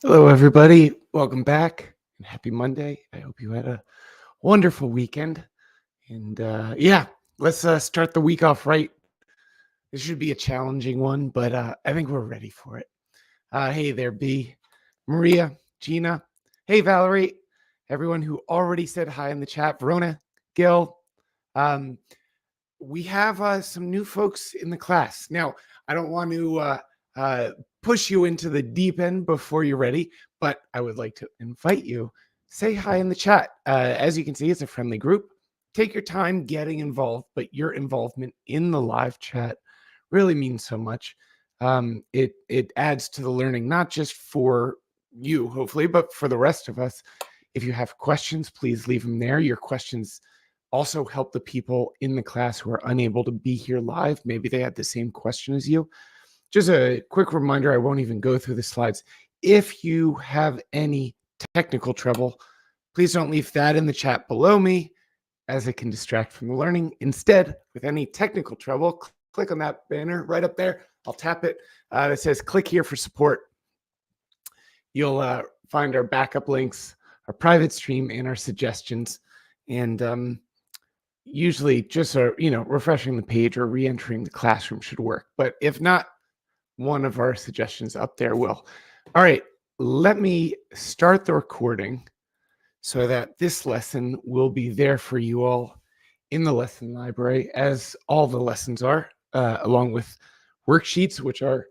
Hello, everybody. Welcome back and happy Monday. I hope you had a wonderful weekend. And yeah, let's start the week off right. This should be a challenging one, but I think we're ready for it. Hey there, B, Maria, Gina. Hey, Valerie. Everyone who already said hi in the chat. Verona, Gil. Um, we have some new folks in the class. Now, I don't want to push you into the deep end before you're ready, but I would like to invite you. Say hi in the chat. As you can see, it's a friendly group. Take your time getting involved, but your involvement in the live chat really means so much. It adds to the learning, not just for you, hopefully, but for the rest of us. If you have questions, please leave them there. Your questions also help the people in the class who are unable to be here live. Maybe they had the same question as you. Just a quick reminder, I won't even go through the slides. If you have any technical trouble, please don't leave that in the chat below me, as it can distract from the learning. Instead, with any technical trouble, click on that banner right up there. I'll tap it. It says click here for support. You'll find our backup links, our private stream, and our suggestions. And usually just refreshing the page or re-entering the classroom should work. But if not, one of our suggestions up there will. All right, let me start the recording so that this lesson will be there for you all in the lesson library, as all the lessons are, along with worksheets, which our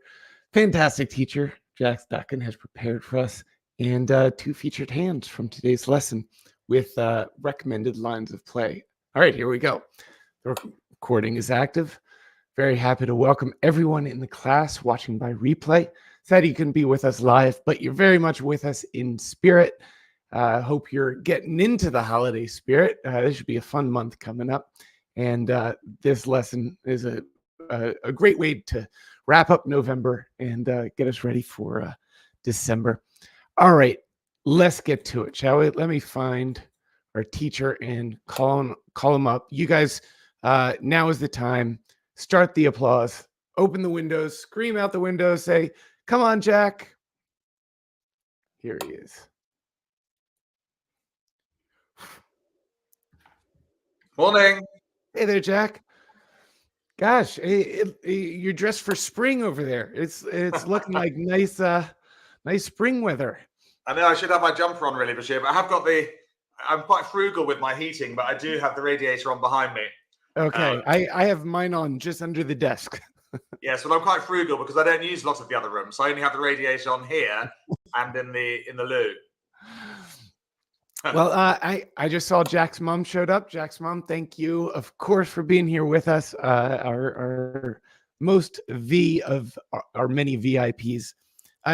fantastic teacher, Jack Stockin, has prepared for us, and two featured hands from today's lesson with recommended lines of play. All right, here we go. The recording is active. Very happy to welcome everyone in the class watching by replay. Sad you couldn't be with us live, but you're very much with us in spirit. Hope you're getting into the holiday spirit. This should be a fun month coming up. And this lesson is a great way to wrap up November and get us ready for December. All right, let's get to it, shall we? Let me find our teacher and call him up. You guys, now is the time. Start the applause. Open the windows. Scream out the window. Say, "Come on, Jack." Here he is. Morning. Hey there, Jack. Gosh, you're dressed for spring over there. It's looking like nice spring weather. I know I should have my jumper on really, Bashir, but I'm quite frugal with my heating, but I do have the radiator on behind me. Okay, I have mine on just under the desk. Yes, but I'm quite frugal because I don't use lots of the other rooms. So I only have the radiator on here and in the loo. Well, I just saw Jack's mom showed up. Jack's mom, thank you, of course, for being here with us. Our most V of our many VIPs.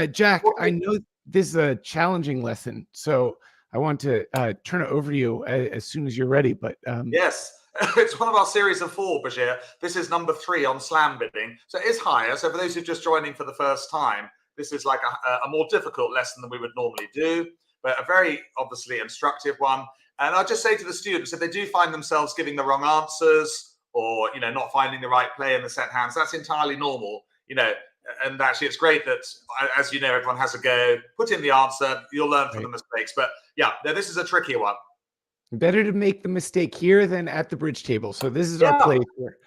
Jack, I know this is a challenging lesson, so I want to turn it over to you as soon as you're ready. But yes, it's one of our series of 4, Bashir. This is number 3 on slam bidding, so it is higher. So for those who are just joining for the first time, this is like a more difficult lesson than we would normally do, but a very obviously instructive one. And I'll just say to the students, if they do find themselves giving the wrong answers or, not finding the right play in the set hands, that's entirely normal, and actually it's great that, as you know, everyone has a go, put in the answer, you'll learn from the mistakes. But yeah, this is a trickier one. Better to make the mistake here than at the bridge table. So this is our place here.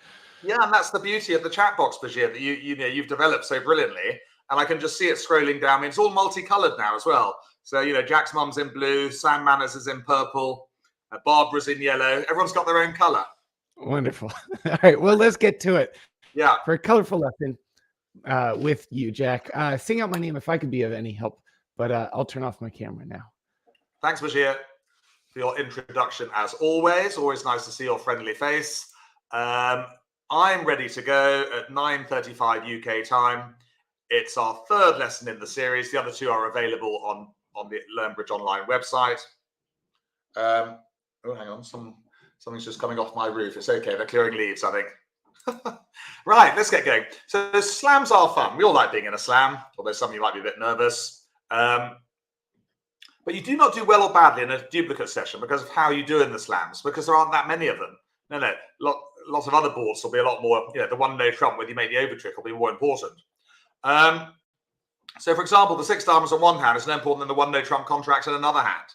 Yeah, and that's the beauty of the chat box, Bashir, that you've developed so brilliantly. And I can just see it scrolling down. I mean, it's all multicolored now as well. So, Jack's mum's in blue, Sam Manners is in purple, Barbara's in yellow. Everyone's got their own color. Wonderful. All right, well, let's get to it. Yeah. For a colorful lesson with you, Jack. Sing out my name if I could be of any help, but I'll turn off my camera now. Thanks, Bashir, for your introduction as always. Always nice to see your friendly face. I'm ready to go at 9:35 UK time. It's our 3rd lesson in the series. The other 2 are available on the LearnBridge online website. Oh, hang on. Something's just coming off my roof. It's okay. They're clearing leaves, I think. Right, let's get going. So slams are fun. We all like being in a slam, although some of you might be a bit nervous. But you do not do well or badly in a duplicate session because of how you do in the slams, because there aren't that many of them. No. Lots of other boards will be a lot more, the one no trump where you make the over trick will be more important. So, for example, the 6 diamonds on one hand is no important than the 1 no trump contract in another hand.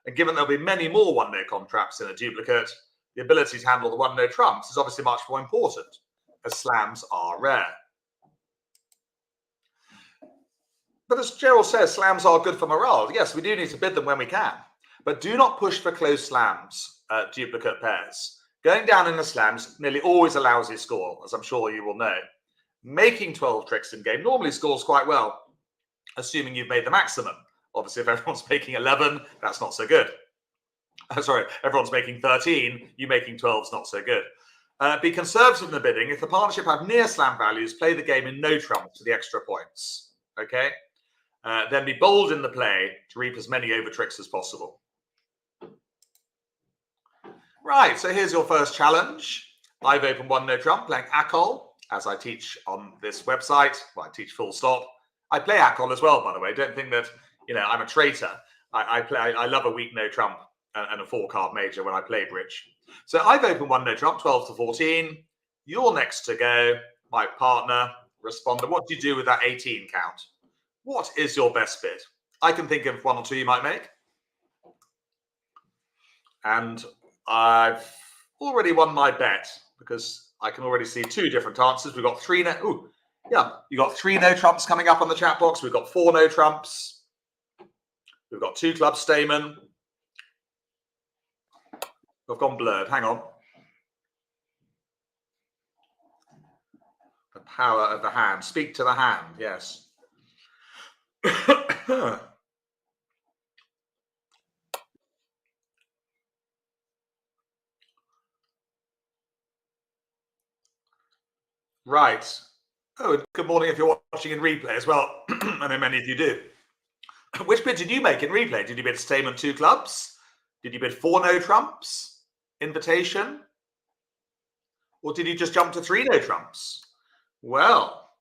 And given there'll be many more 1 no contracts in a duplicate, the ability to handle the 1 no trumps is obviously much more important, as slams are rare. But as Gerald says, slams are good for morale. Yes, we do need to bid them when we can, but do not push for close slams at duplicate pairs. Going down in the slams nearly always a lousy score, as I'm sure you will know. Making 12 tricks in game normally scores quite well, assuming you've made the maximum. Obviously, if everyone's making 11, that's not so good. Sorry, everyone's making 13, you making 12 is not so good. Be conservative in the bidding. If the partnership have near slam values, play the game in no trump to the extra points. Okay? Then be bold in the play to reap as many over tricks as possible. Right, so here's your first challenge. I've opened 1 no trump, playing Akol, as I teach on this website. Well, I teach full stop. I play Akol as well, by the way. Don't think that, I'm a traitor. I love a weak no trump and a 4-card major when I play bridge. So I've opened 1 no trump, 12 to 14. You're next to go, my partner, responder. What do you do with that 18 count? What is your best bid? I can think of 1 or 2 you might make. And I've already won my bet because I can already see 2 different answers. We've got 3 no. Ooh, yeah, you got 3 no trumps coming up on the chat box. We've got 4 no trumps. We've got 2 clubs Stamen. I've gone blurred. Hang on. The power of the hand. Speak to the hand. Yes. Right. Oh, good morning if you're watching in replay as well. I know many of you do. Which bid did you make in replay? Did you bid Stamen 2 clubs? Did you bid 4 no trumps? Invitation? Or did you just jump to 3 no trumps? Well,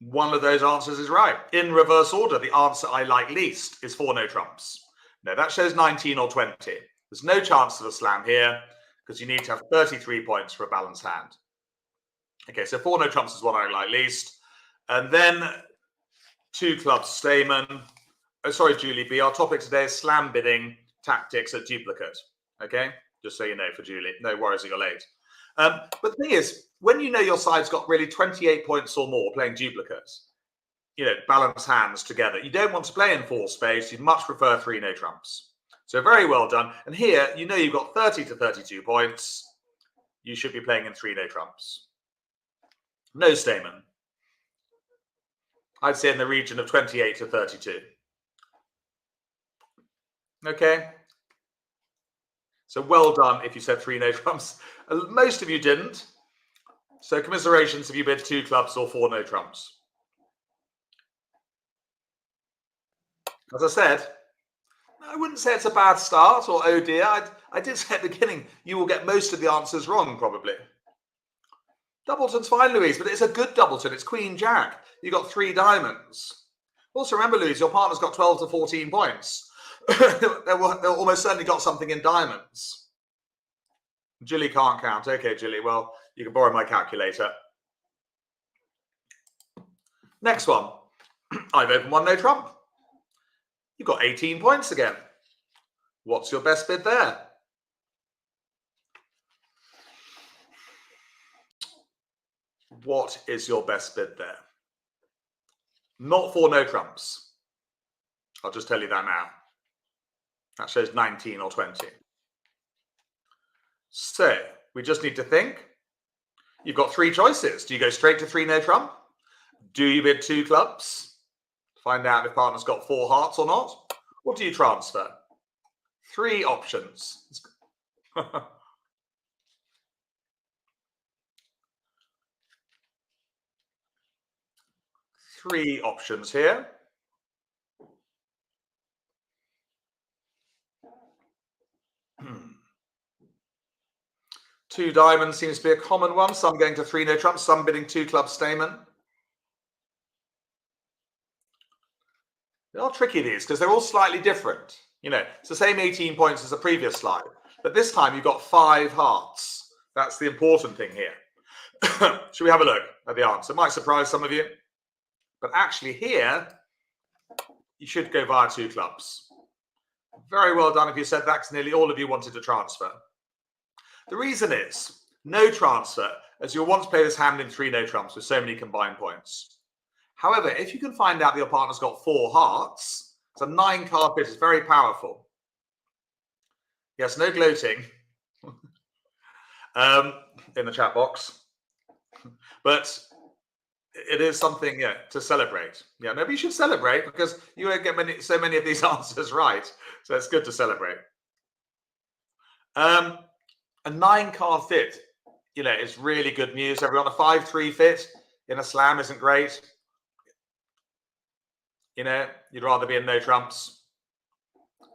one of those answers is right. In reverse order, the answer I like least is 4 no trumps. No, that shows 19 or 20. There's no chance of a slam here because you need to have 33 points for a balanced hand. Okay, so 4 no trumps is what I like least. And then 2 clubs Stamen. Oh, sorry, Julie B. Our topic today is slam bidding tactics at duplicate. Okay, just so you know for Julie. No worries that you're late. But the thing is, when you know your side's got really 28 points or more playing duplicates, balance hands together, you don't want to play in 4 spades. You'd much prefer 3 no trumps. So very well done. And here, you've got 30 to 32 points. You should be playing in 3 no trumps. No Stamen. I'd say in the region of 28 to 32. Okay. So well done if you said 3 no trumps. Most of you didn't. So commiserations if you bid 2 clubs or 4 no trumps. As I said, I wouldn't say it's a bad start or oh dear. I did say at the beginning, you will get most of the answers wrong probably. Doubleton's fine, Louise, but it's a good doubleton. It's Queen Jack. You got 3 diamonds. Also remember, Louise, your partner's got 12 to 14 points. They'll almost certainly got something in diamonds. Julie can't count. Okay, Julie, well, you can borrow my calculator. Next one. I've opened 1 no trump. You've got 18 points again. What's your best bid there? What is your best bid there? Not 4 no trumps. I'll just tell you that now. That shows 19 or 20. So we just need to think. You've got 3 choices. Do you go straight to 3 no trump? Do you bid 2 clubs? Find out if partner's got 4 hearts or not. Or do you transfer? 3 options. 3 options here. Two diamonds seems to be a common one. Some going to 3 no trumps, some bidding 2 clubs Stamen. They are tricky, these, because they're all slightly different. It's the same 18 points as the previous slide, but this time you've got 5 hearts. That's the important thing here. Should we have a look at the answer? Might surprise some of you. But actually here, you should go via 2 clubs. Very well done if you said that, because nearly all of you wanted to transfer. The reason is no transfer, as you'll want to play this hand in 3 no trumps with so many combined points. However, if you can find out that your partner's got 4 hearts, it's a 9 card bit, it's very powerful. Yes, no gloating in the chat box, but it is something, yeah, to celebrate. Yeah, maybe you should celebrate because you won't get so many of these answers right. So it's good to celebrate. A 9 card fit, you know, is really good news. Everyone, a 5-3 fit in a slam isn't great. You know, you'd rather be in no trumps.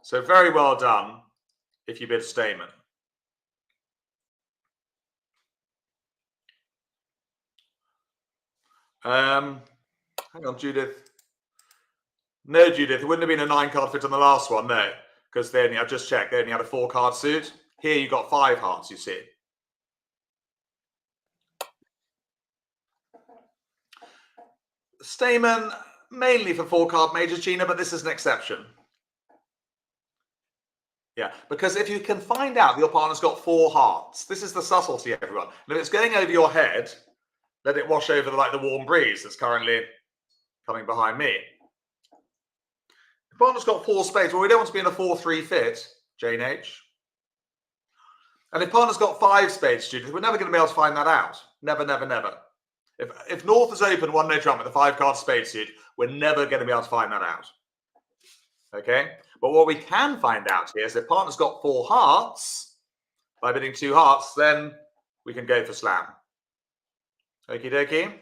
So very well done if you bid Stamen. Hang on, Judith. No, Judith, it wouldn't have been a 9 card fit on the last one, no. Because I've just checked, they only had a 4 card suit. Here you got 5 hearts, you see. Stamen, mainly for 4 card majors, Gina, but this is an exception. Yeah, because if you can find out your partner's got 4 hearts, this is the subtlety, everyone. And if it's going over your head, let it wash over like the warm breeze that's currently coming behind me. If partner's got 4 spades, well, we don't want to be in a 4-3 fit, Jane H. And if partner's got 5 spades, Judith, we're never going to be able to find that out. Never, never, never. If North is open 1 no trump with a 5 card spade suit, we're never going to be able to find that out. Okay? But what we can find out here is if partner's got 4 hearts, by bidding 2 hearts, then we can go for slam. Okie dokie.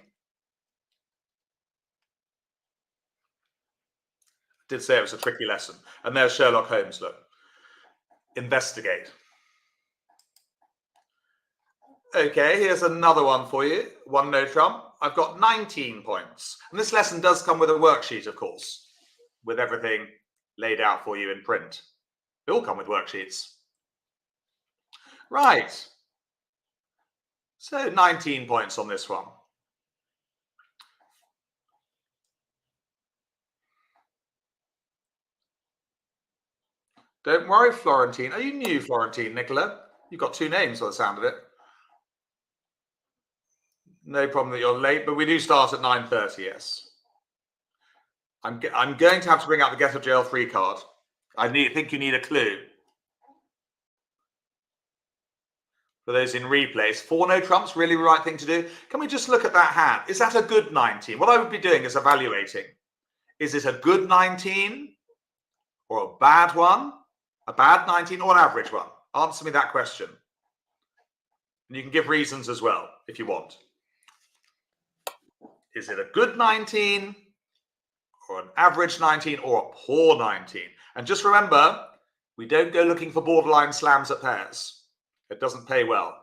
Did say it was a tricky lesson. And there's Sherlock Holmes, look. Investigate. Okay, here's another one for you. 1 no trump. I've got 19 points. And this lesson does come with a worksheet, of course, with everything laid out for you in print. They all come with worksheets. Right. So 19 points on this one. Don't worry, Florentine. Are you new, Florentine, Nicola? You've got 2 names by the sound of it. No problem that you're late, but we do start at 9:30, yes. I'm going to have to bring out the get of jail free card. I think you need a clue. For those in replays, 4 no trumps, really the right thing to do. Can we just look at that hand? Is that a good 19? What I would be doing is evaluating. Is it a good 19 or a bad one? A bad 19 or an average one? Answer me that question. And you can give reasons as well if you want. Is it a good 19 or an average 19 or a poor 19? And just remember, we don't go looking for borderline slams at pairs. It doesn't pay well.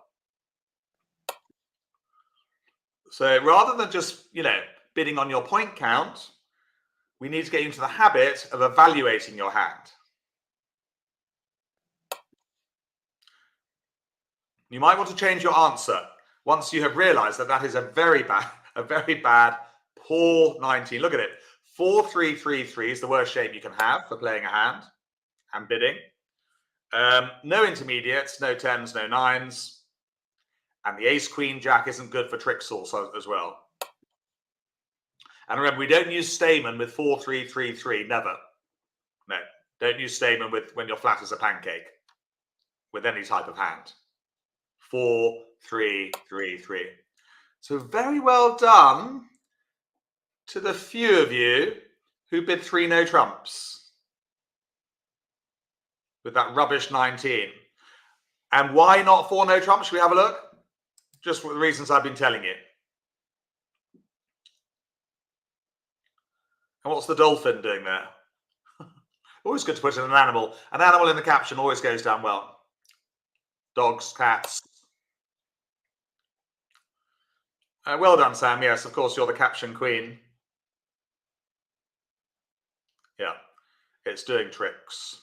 So rather than just, bidding on your point count, we need to get into the habit of evaluating your hand. You might want to change your answer once you have realized that that is a very bad, poor 19. Look at it. 4-3-3-3 is the worst shape you can have for playing a hand and bidding. No intermediates, no 10s, no 9s. And the ace, queen, jack isn't good for trick source as well. And remember, we don't use Stamen with 4-3-3-3, never. No, don't use Stamen when you're flat as a pancake with any type of hand. 4-3-3-3. So very well done to the few of you who bid 3 no trumps with that rubbish 19. And why not 4 no trumps? Should we have a look? Just for the reasons I've been telling you. And what's the dolphin doing there? Always good to put in an animal. An animal in the caption always goes down well. Dogs, cats. Well done, Sam. Yes, of course, you're the caption queen. Yeah, it's doing tricks.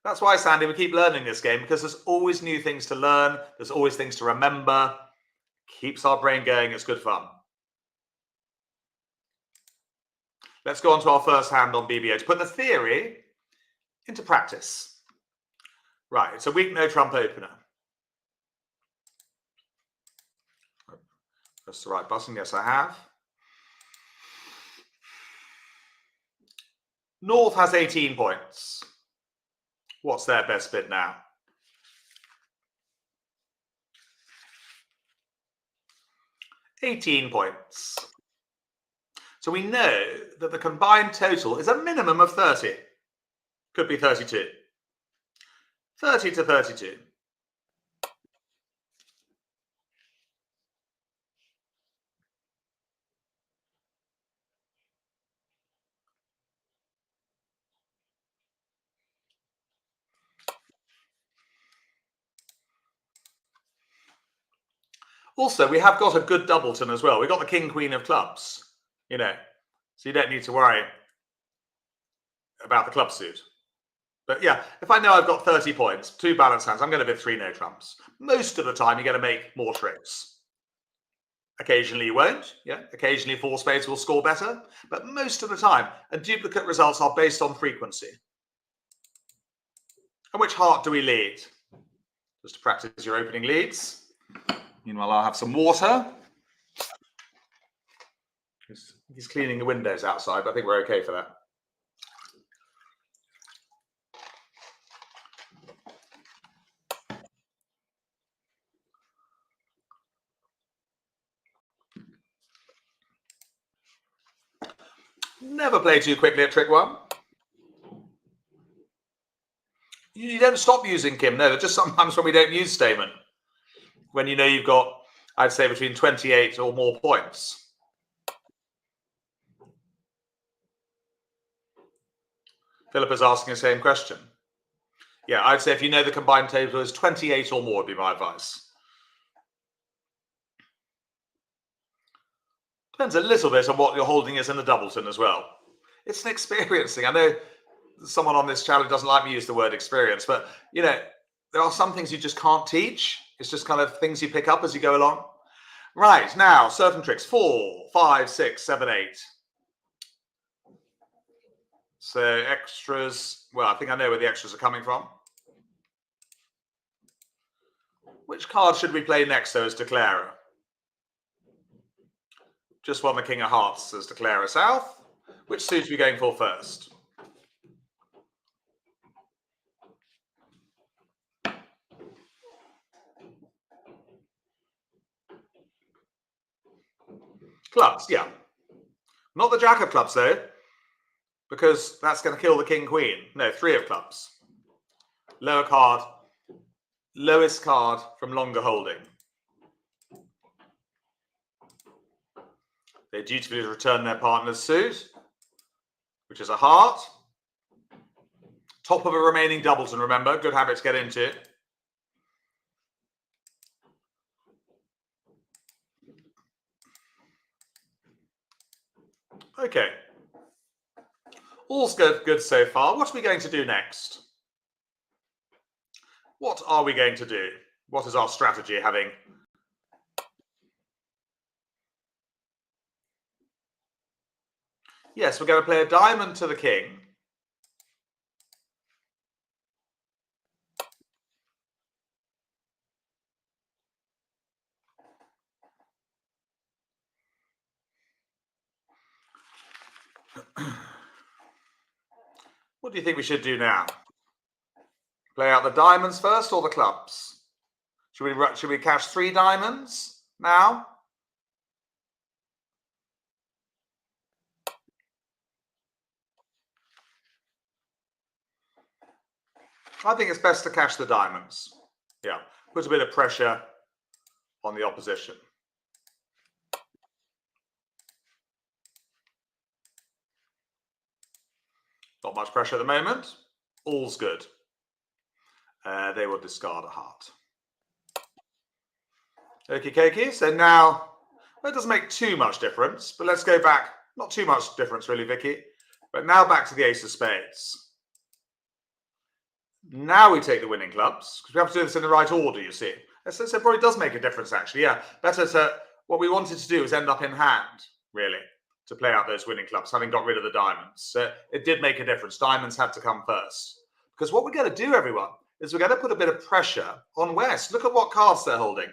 That's why, Sandy, we keep learning this game, because there's always new things to learn. There's always things to remember. Keeps our brain going. It's good fun. Let's go on to our first hand on BBO to put the theory into practice. Right, it's a weak no trump opener. Press the right button. Yes, I have. North has 18 points. What's their best bid now? $18 points. So we know that the combined total is a minimum of 30. Could be 32. 30 to 32. Also, we have got a good doubleton as well. We've got the king, queen of clubs, you know, so you don't need to worry about the club suit. But yeah, if I know I've got 30 points, 2 balanced hands, I'm going to bid 3 no trumps. Most of the time, you're going to make more tricks. Occasionally you won't. Yeah, occasionally 4 spades will score better, but most of the time, and duplicate results are based on frequency. And which heart do we lead? Just to practice your opening leads. Meanwhile, I'll have some water. He's cleaning the windows outside, but I think we're okay for that. Never play too quickly at trick 1. You don't stop using Kim. No, just sometimes when we don't use statement. When you know you've got, I'd say, between 28 or more points. Philip is asking the same question. Yeah, I'd say if you know the combined total is 28 or more would be my advice. Depends a little bit on what your holding is in the doubleton as well. It's an experience thing. I know someone on this channel doesn't like me use the word experience, but you know, there are some things you just can't teach. It's just kind of things you pick up as you go along. Right, now, certain tricks. 4, 5, 6, 7, 8. So extras, well, I think I know where the extras are coming from. Which card should we play next, though, as declarer? Just won the King of Hearts as declarer south. Which suit are we going for first? Clubs, yeah. Not the Jack of clubs, though, because that's going to kill the King, Queen. No, 3 of clubs. Lower card, lowest card from longer holding. They dutifully return their partner's suit, which is a heart. Top of a remaining doubleton, remember. Good habit to get into. Okay. All's good so far. What are we going to do next? What are we going to do? What is our strategy having? Yes, we're going to play a diamond to the king. What do you think we should do now? Play out the diamonds first or the clubs? Should we cash 3 diamonds now? I think it's best to cash the diamonds. Yeah, put a bit of pressure on the opposition. Not much pressure at the moment. All's good. They will discard a heart. Okie dokie. So now, well, it doesn't make too much difference, but let's go back. Not too much difference, really, Vicky. But now back to the ace of spades. Now we take the winning clubs, because we have to do this in the right order, you see. So it probably does make a difference, actually. Yeah, better to, what we wanted to do is end up in hand, really, to play out those winning clubs, having got rid of the diamonds. So it did make a difference. Diamonds had to come first. Because what we're going to do, everyone, is we're going to put a bit of pressure on West. Look at what cards they're holding.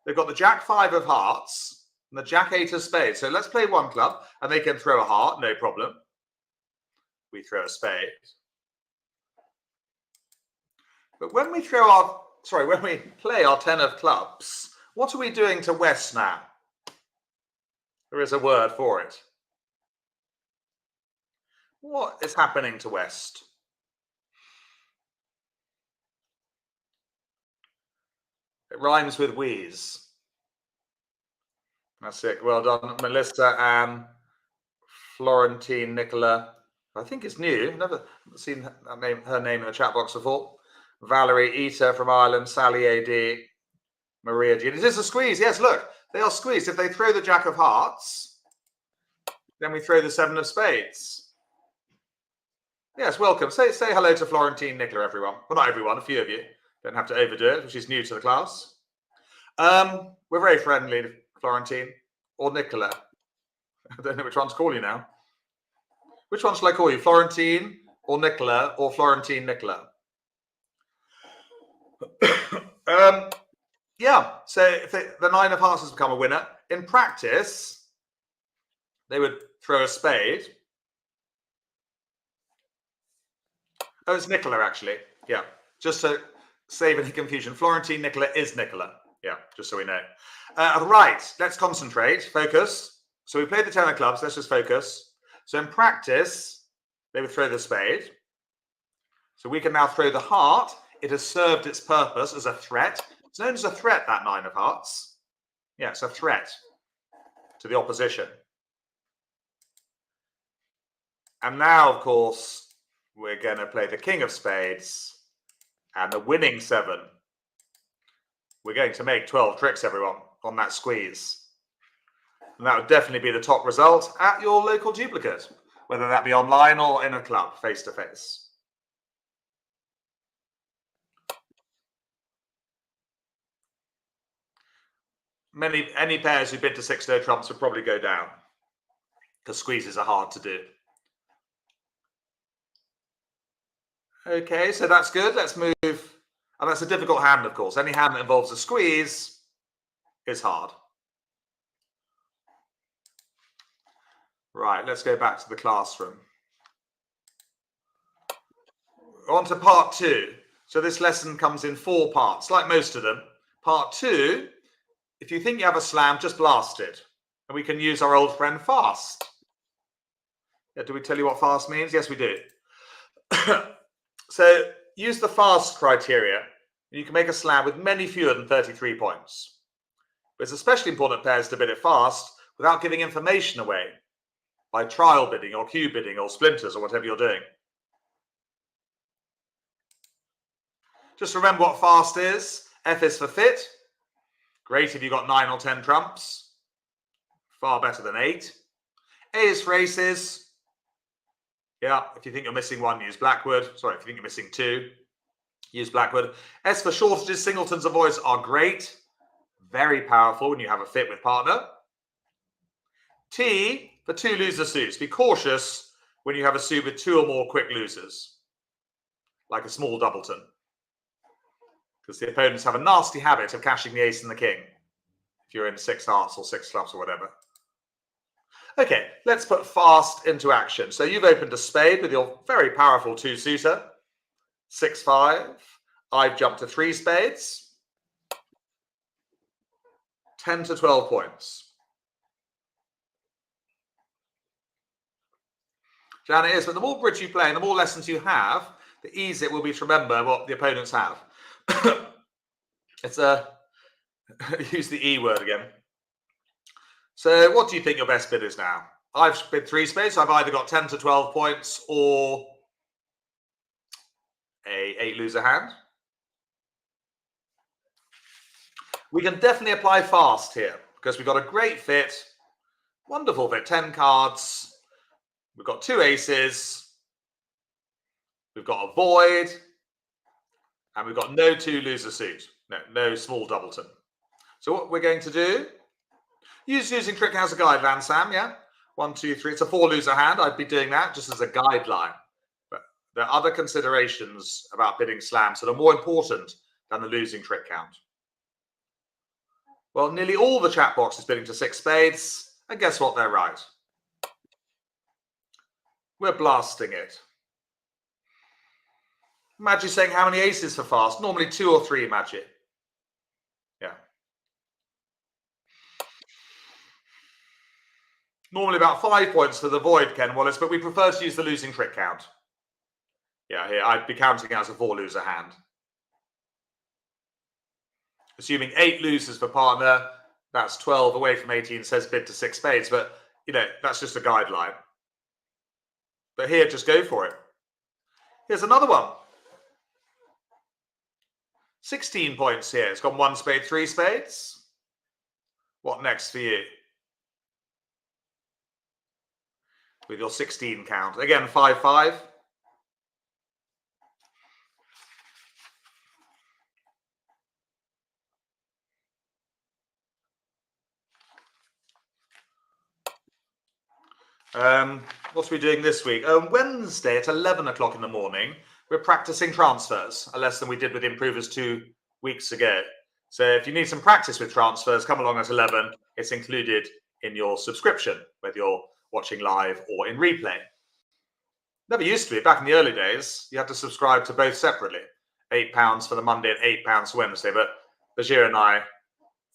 They've got the Jack 5 of hearts and the Jack 8 of spades. So let's play one club, and they can throw a heart, no problem. We throw a spade. But when we when we play our 10 of clubs, what are we doing to West now? There is a word for it. What is happening to West? It rhymes with wheeze. That's it. Well done, Melissa and Florentine Nicola. I think it's new. Never seen her name in the chat box before. Valerie Ita from Ireland, Sally AD, Maria Jean. It is a squeeze. Yes, look, they are squeezed. If they throw the Jack of hearts, then we throw the 7 of spades. Yes, welcome. Say hello to Florentine Nicola, everyone. Well, not everyone, a few of you. Don't have to overdo it, she's new to the class. We're very friendly, Florentine or Nicola. I don't know which one to call you now. Which one shall I call you? Florentine or Nicola or Florentine Nicola? Yeah, so if the 9 of hearts has become a winner, in practice, they would throw a spade. Oh, it's Nicola, actually. Yeah, just to save any confusion. Florentine Nicola is Nicola. Yeah, just so we know. Right, let's concentrate, focus. So we played the 10 of clubs, let's just focus. So in practice, they would throw the spade. So we can now throw the heart. It has served its purpose as a threat. It's known as a threat, that 9 of hearts. Yeah, it's a threat to the opposition. And now, of course, we're going to play the king of spades and the winning 7. We're going to make 12 tricks, everyone, on that squeeze. And that would definitely be the top result at your local duplicate, whether that be online or in a club, face-to-face. Any pairs who bid to 6-no trumps would probably go down, because squeezes are hard to do. Okay, so that's good. Let's move. And that's a difficult hand, of course. Any hand that involves a squeeze is hard. Right, let's go back to the classroom. On to part 2. So this lesson comes in 4 parts, like most of them. Part 2, if you think you have a slam, just blast it. And we can use our old friend fast. Yeah, do we tell you what fast means? Yes, we do. So use the fast criteria. You can make a slam with many fewer than 33 points. But it's especially important at pairs to bid it fast without giving information away by trial bidding or cue bidding or splinters or whatever you're doing. Just remember what fast is. F is for fit. Great if you've got 9 or 10 trumps. Far better than 8. A is for aces. Yeah, if you think you're missing 1, use Blackwood. Sorry, if you think you're missing 2, use Blackwood. S for shortages. Singletons and voids are great. Very powerful when you have a fit with partner. T for 2 loser suits. Be cautious when you have a suit with 2 or more quick losers, like a small doubleton, because the opponents have a nasty habit of cashing the ace and the king if you're in 6 hearts or 6 clubs or whatever. Okay, let's put fast into action. So you've opened a spade with your very powerful 2-suiter, 6-5. I've jumped to 3 spades, 10 to 12 points. Jan, it is, but the more bridge you play and the more lessons you have, the easier it will be to remember what the opponents have. It's use the E word again. So what do you think your best bid is now? I've bid 3 spades, so I've either got 10 to 12 points or a 8-loser hand. We can definitely apply fast here because we've got a great fit, wonderful fit, 10 cards. We've got 2 aces. We've got a void. And we've got no 2 loser suit. No small doubleton. So what we're going to do, using trick as a guideline, Sam, yeah? 1, 2, 3. It's a 4 loser hand. I'd be doing that just as a guideline. But there are other considerations about bidding slams that are more important than the losing trick count. Well, nearly all the chat box is bidding to 6 spades. And guess what? They're right. We're blasting it. Magic saying how many aces for fast? Normally 2 or 3, Magic. Yeah. Normally about 5 points for the void, Ken Wallace, but we prefer to use the losing trick count. Yeah, here I'd be counting it as a 4 loser hand. Assuming 8 losers for partner, that's 12 away from 18, says bid to 6 spades, but that's just a guideline. But here, just go for it. Here's another one. 16 points here. It's gone 1 spade, 3 spades. What next for you? With your 16 count. Again, 5, 5. What are we doing this week? Wednesday at 11 o'clock in the morning, we're practicing transfers, a lesson we did with improvers 2 weeks ago. So if you need some practice with transfers, come along at 11. It's included in your subscription, whether you're watching live or in replay. Never used to be. Back in the early days, you had to subscribe to both separately. £8 for the Monday and £8 for Wednesday. But Bashir and I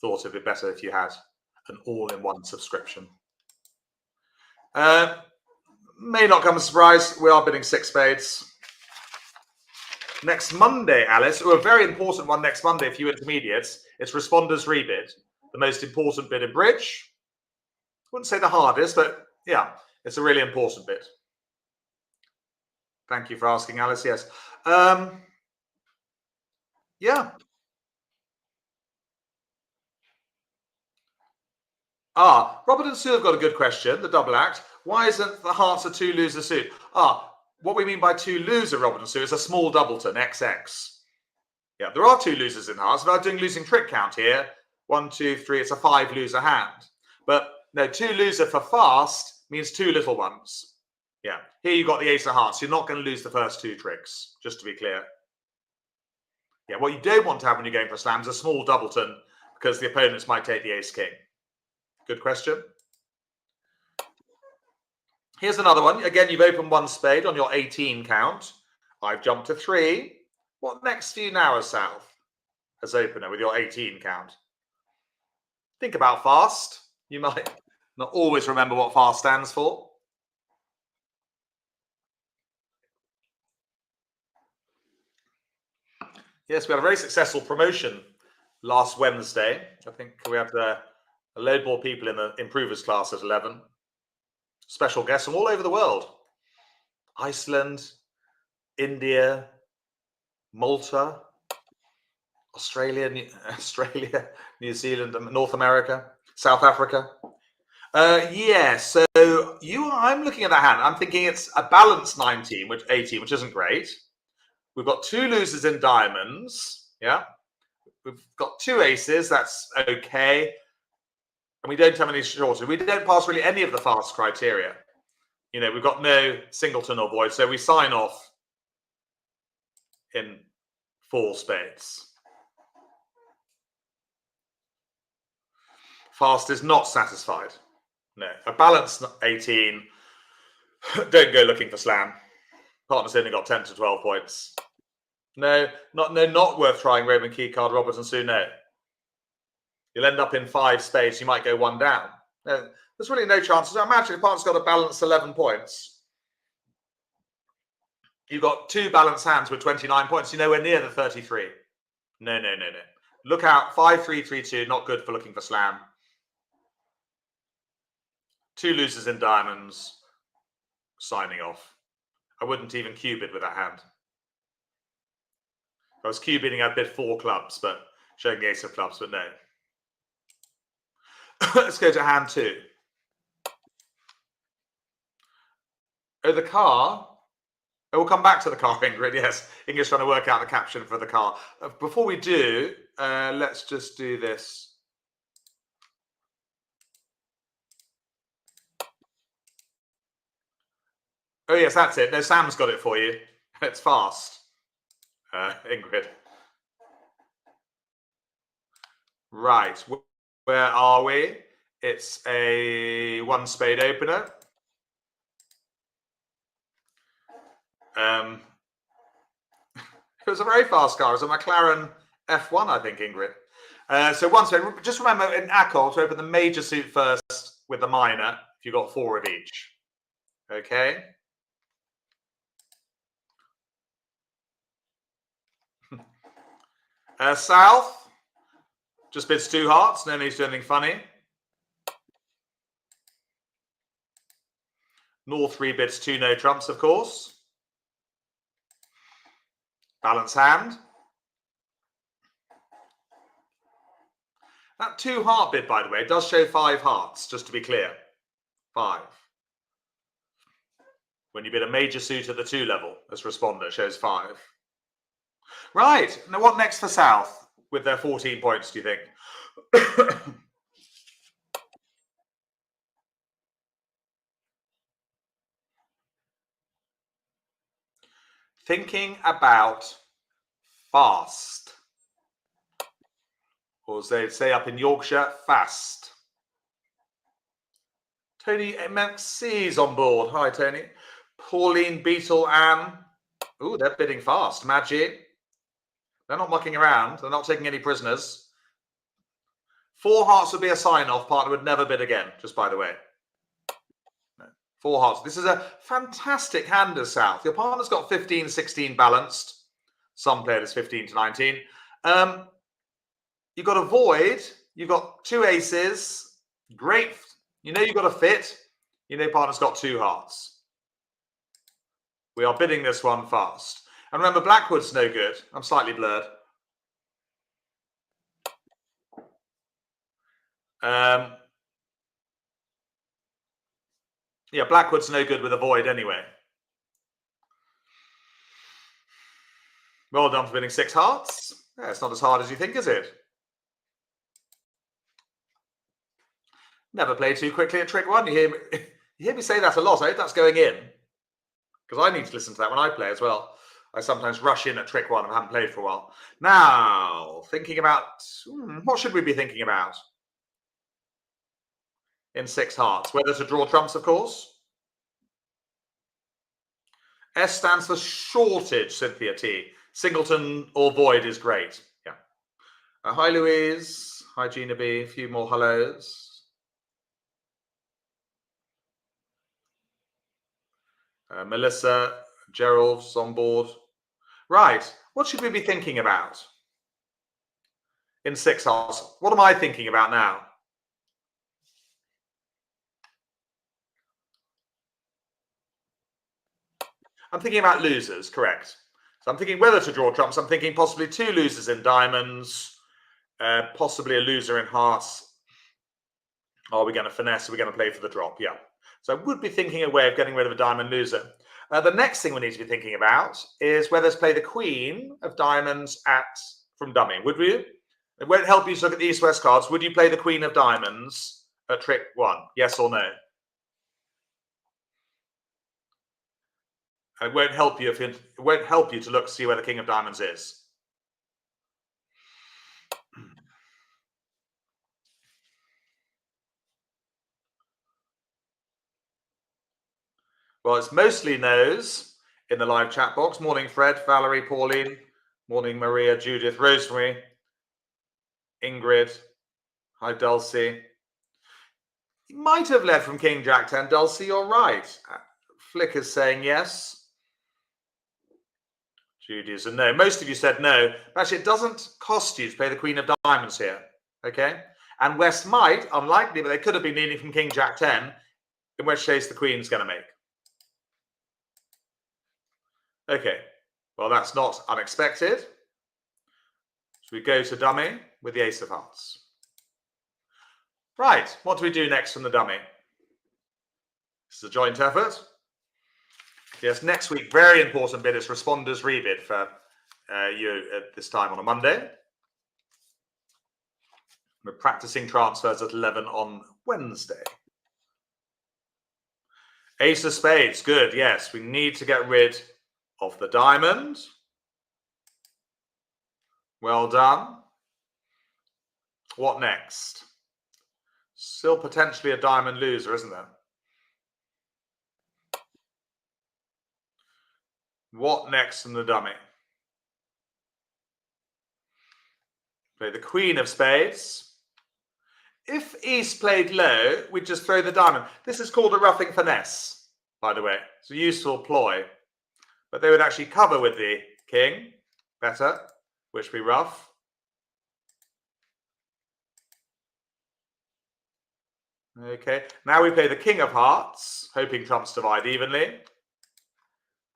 thought it'd be better if you had an all-in-one subscription. May not come as a surprise. We are bidding 6 spades. Next Monday, Alice, a very important one next Monday for you intermediates. It's responders rebid, the most important bid in bridge. Wouldn't say the hardest, but yeah, it's a really important bit. Thank you for asking, Alice. Yes. Yeah. Robert and Sue have got a good question. The double act. Why isn't the hearts a 2 loser suit? What we mean by 2 loser, Robert and Sue, is a small doubleton, XX. Yeah, there are 2 losers in hearts. If I'm doing losing trick count here, 1, 2, 3, it's a 5 loser hand. But no, 2 loser for fast means 2 little ones. Yeah, here you've got the ace of hearts. You're not going to lose the first 2 tricks, just to be clear. Yeah, what you don't want to have when you're going for slams is a small doubleton because the opponents might take the ace king. Good question. Here's another one. Again, you've opened 1 spade on your 18 count. I've jumped to 3. What next for you now, South, as opener with your 18 count? Think about fast. You might not always remember what fast stands for. Yes, we had a very successful promotion last Wednesday. I think we had a load more people in the improvers class at 11. Special guests from all over the world. Iceland, India, Malta, Australia, New Zealand, North America, South Africa. Yeah, so I'm looking at that hand. I'm thinking it's a balanced 18, which isn't great. We've got 2 losers in diamonds. Yeah. We've got 2 aces. That's okay. And we don't have any shorter. We don't pass really any of the fast criteria. We've got no singleton or void. So we sign off in 4 spades. Fast is not satisfied. No. A balanced 18. Don't go looking for slam. Partner's only got 10 to 12 points. No, not worth trying Roman keycard, Robert and Sue. No. You'll end up in 5 spades. You might go 1 down. No, there's really no chances. Imagine if partner's got a balanced 11 points. You've got 2 balanced hands with 29 points. You're nowhere near the 33. No. Look out. 5, 3, 3, 2. Not good for looking for slam. 2 losers in diamonds. Signing off. I wouldn't even cubid with that hand. If I was cubidding, I'd bid 4 clubs, but showing the ace of clubs, but no. Let's go to hand 2. Oh, the car. We'll come back to the car, Ingrid. Yes, Ingrid's trying to work out the caption for the car. Before we do, let's just do this. Oh, yes, that's it. No, Sam's got it for you. It's fast, Ingrid. Right, where are we? It's a one spade opener. It was a very fast car. It was a McLaren F1, I think, Ingrid. So one spade. Just remember in ACOL to open the major suit first with the minor if you've got 4 of each. Okay. South, just bids 2 hearts. No need to do anything funny. North 3 bids 2 no trumps, of course. Balance hand. That 2 heart bid, by the way, does show 5 hearts, just to be clear. 5. When you bid a major suit at the 2 level, as responder, it shows 5. Right. Now, what next for South with their 14 points, do you think? Thinking about fast. Or as they'd say up in Yorkshire, fast. Tony MXC's on board. Hi, Tony. Pauline, Beetle, Anne. Ooh, they're bidding fast. Magic. They're not mucking around. They're not taking any prisoners. 4 hearts would be a sign-off. Partner would never bid again, just by the way. No. 4 hearts. This is a fantastic hand as South. Your partner's got 15, 16 balanced. Some players 15 to 19. You've got a void. You've got 2 aces. Great. You know you've got a fit. You know partner's got 2 hearts. We are bidding this one fast. And remember, Blackwood's no good. I'm slightly blurred. Yeah, Blackwood's no good with a void anyway. Well done for bidding 6 hearts. Yeah, it's not as hard as you think, is it? Never play too quickly at trick 1. You hear me say that a lot. I hope that's going in. Because I need to listen to that when I play as well. I sometimes rush in at trick 1 and haven't played for a while. Now, thinking about, what should we be thinking about? In 6 hearts. Whether to draw trumps, of course. S stands for shortage, Cynthia T. Singleton or void is great. Yeah. Hi, Louise. Hi, Gina B. A few more hellos. Melissa, Gerald's on board. Right. What should we be thinking about in 6 hearts? What am I thinking about now? I'm thinking about losers, correct. So I'm thinking whether to draw trumps. I'm thinking possibly 2 losers in diamonds, possibly a loser in hearts. Are we going to finesse? Are we going to play for the drop? Yeah. So I would be thinking a way of getting rid of a diamond loser. The next thing we need to be thinking about is whether to play the queen of diamonds from dummy. Would we? It won't help you to look at the east-west cards. Would you play the queen of diamonds at trick 1? Yes or no? It won't help you to look to see where the king of diamonds is. Well, it's mostly no's in the live chat box. Morning, Fred, Valerie, Pauline. Morning, Maria, Judith, Rosemary, Ingrid. Hi, Dulcie. You might have led from King Jack 10. Dulcie, you're right. Flick is saying yes. Judy is a no. Most of you said no. Actually, it doesn't cost you to play the Queen of Diamonds here. Okay? And West might, unlikely, but they could have been leading from King Jack 10, in which case the Queen's going to make. Okay. Well, that's not unexpected. So we go to dummy with the Ace of Hearts. Right. What do we do next from the dummy? This is a joint effort. Yes, next week, very important bit is responders rebid for you at this time on a Monday. We're practicing transfers at 11 on Wednesday. Ace of spades, good, yes. We need to get rid of the diamond. Well done. What next? Still potentially a diamond loser, isn't there? What next in the dummy? Play the queen of spades. If East played low, we'd just throw the diamond. This is called a roughing finesse, by the way. It's a useful ploy. But they would actually cover with the king. Better. Which we rough. Okay. Now we play the king of hearts, hoping trumps divide evenly.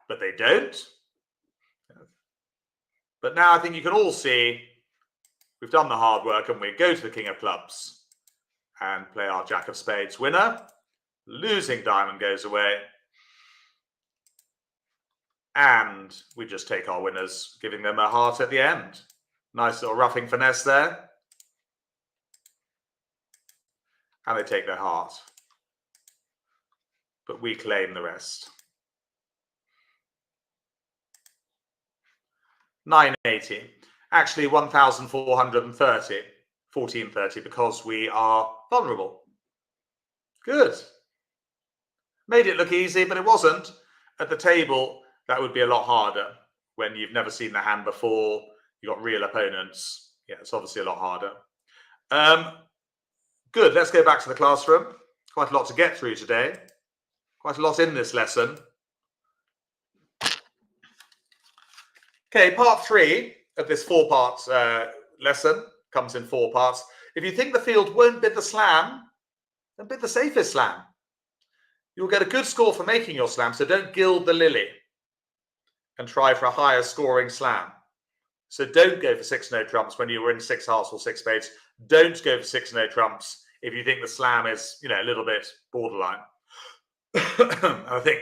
But they don't. But now I think you can all see we've done the hard work, and we go to the king of clubs and play our jack of spades winner. Losing diamond goes away. And we just take our winners, giving them a heart at the end. Nice little roughing finesse there. And they take their heart. But we claim the rest. 980. Actually 1,430. 1430 because we are vulnerable. Good. Made it look easy, but it wasn't. At the table, that would be a lot harder when you've never seen the hand before. You've got real opponents. Yeah, it's obviously a lot harder. Good. Let's go back to the classroom. Quite a lot to get through today. Quite a lot in this lesson. Okay, part 3 of this 4-part lesson comes in 4 parts. If you think the field won't bid the slam, then bid the safest slam. You'll get a good score for making your slam, so don't gild the lily and try for a higher scoring slam. So don't go for 6-no trumps when you were in 6 hearts or 6 spades. Don't go for 6-no trumps if you think the slam is, a little bit borderline. I think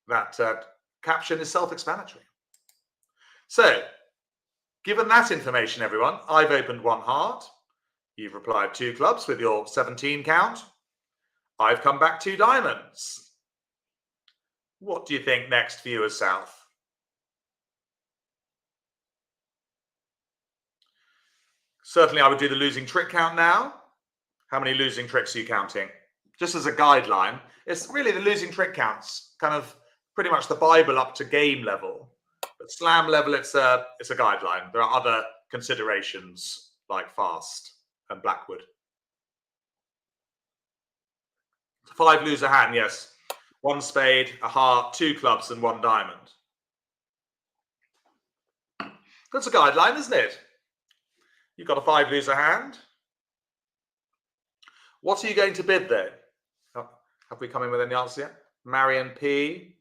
that caption is self-explanatory. So, given that information, everyone, I've opened 1 heart. You've replied 2 clubs with your 17 count. I've come back 2 diamonds. What do you think next for you as South? Certainly, I would do the losing trick count now. How many losing tricks are you counting? Just as a guideline, it's really the losing trick counts, kind of pretty much the Bible up to game level. But slam level, it's a guideline. There are other considerations like fast and Blackwood. 5 loser hand, yes. 1 spade, a heart, 2 clubs, and 1 diamond. That's a guideline, isn't it? You've got a 5 loser hand. What are you going to bid though? Have we come in with any answer yet? Marion P.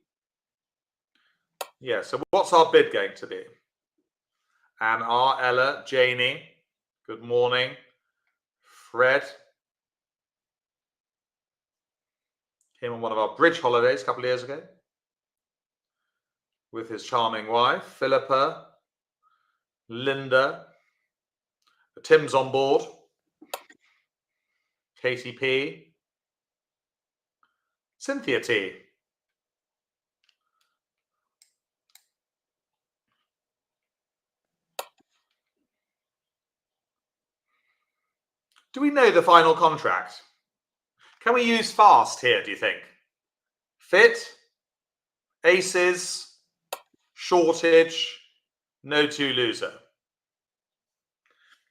Yeah, so what's our bid going to be? Anne R, Ella, Janie, good morning. Fred. Came on one of our bridge holidays a couple of years ago with his charming wife, Philippa, Linda. Tim's on board. Katie P. Cynthia T. Do we know the final contract? Can we use fast here, do you think? Fit, aces, shortage, no 2 loser.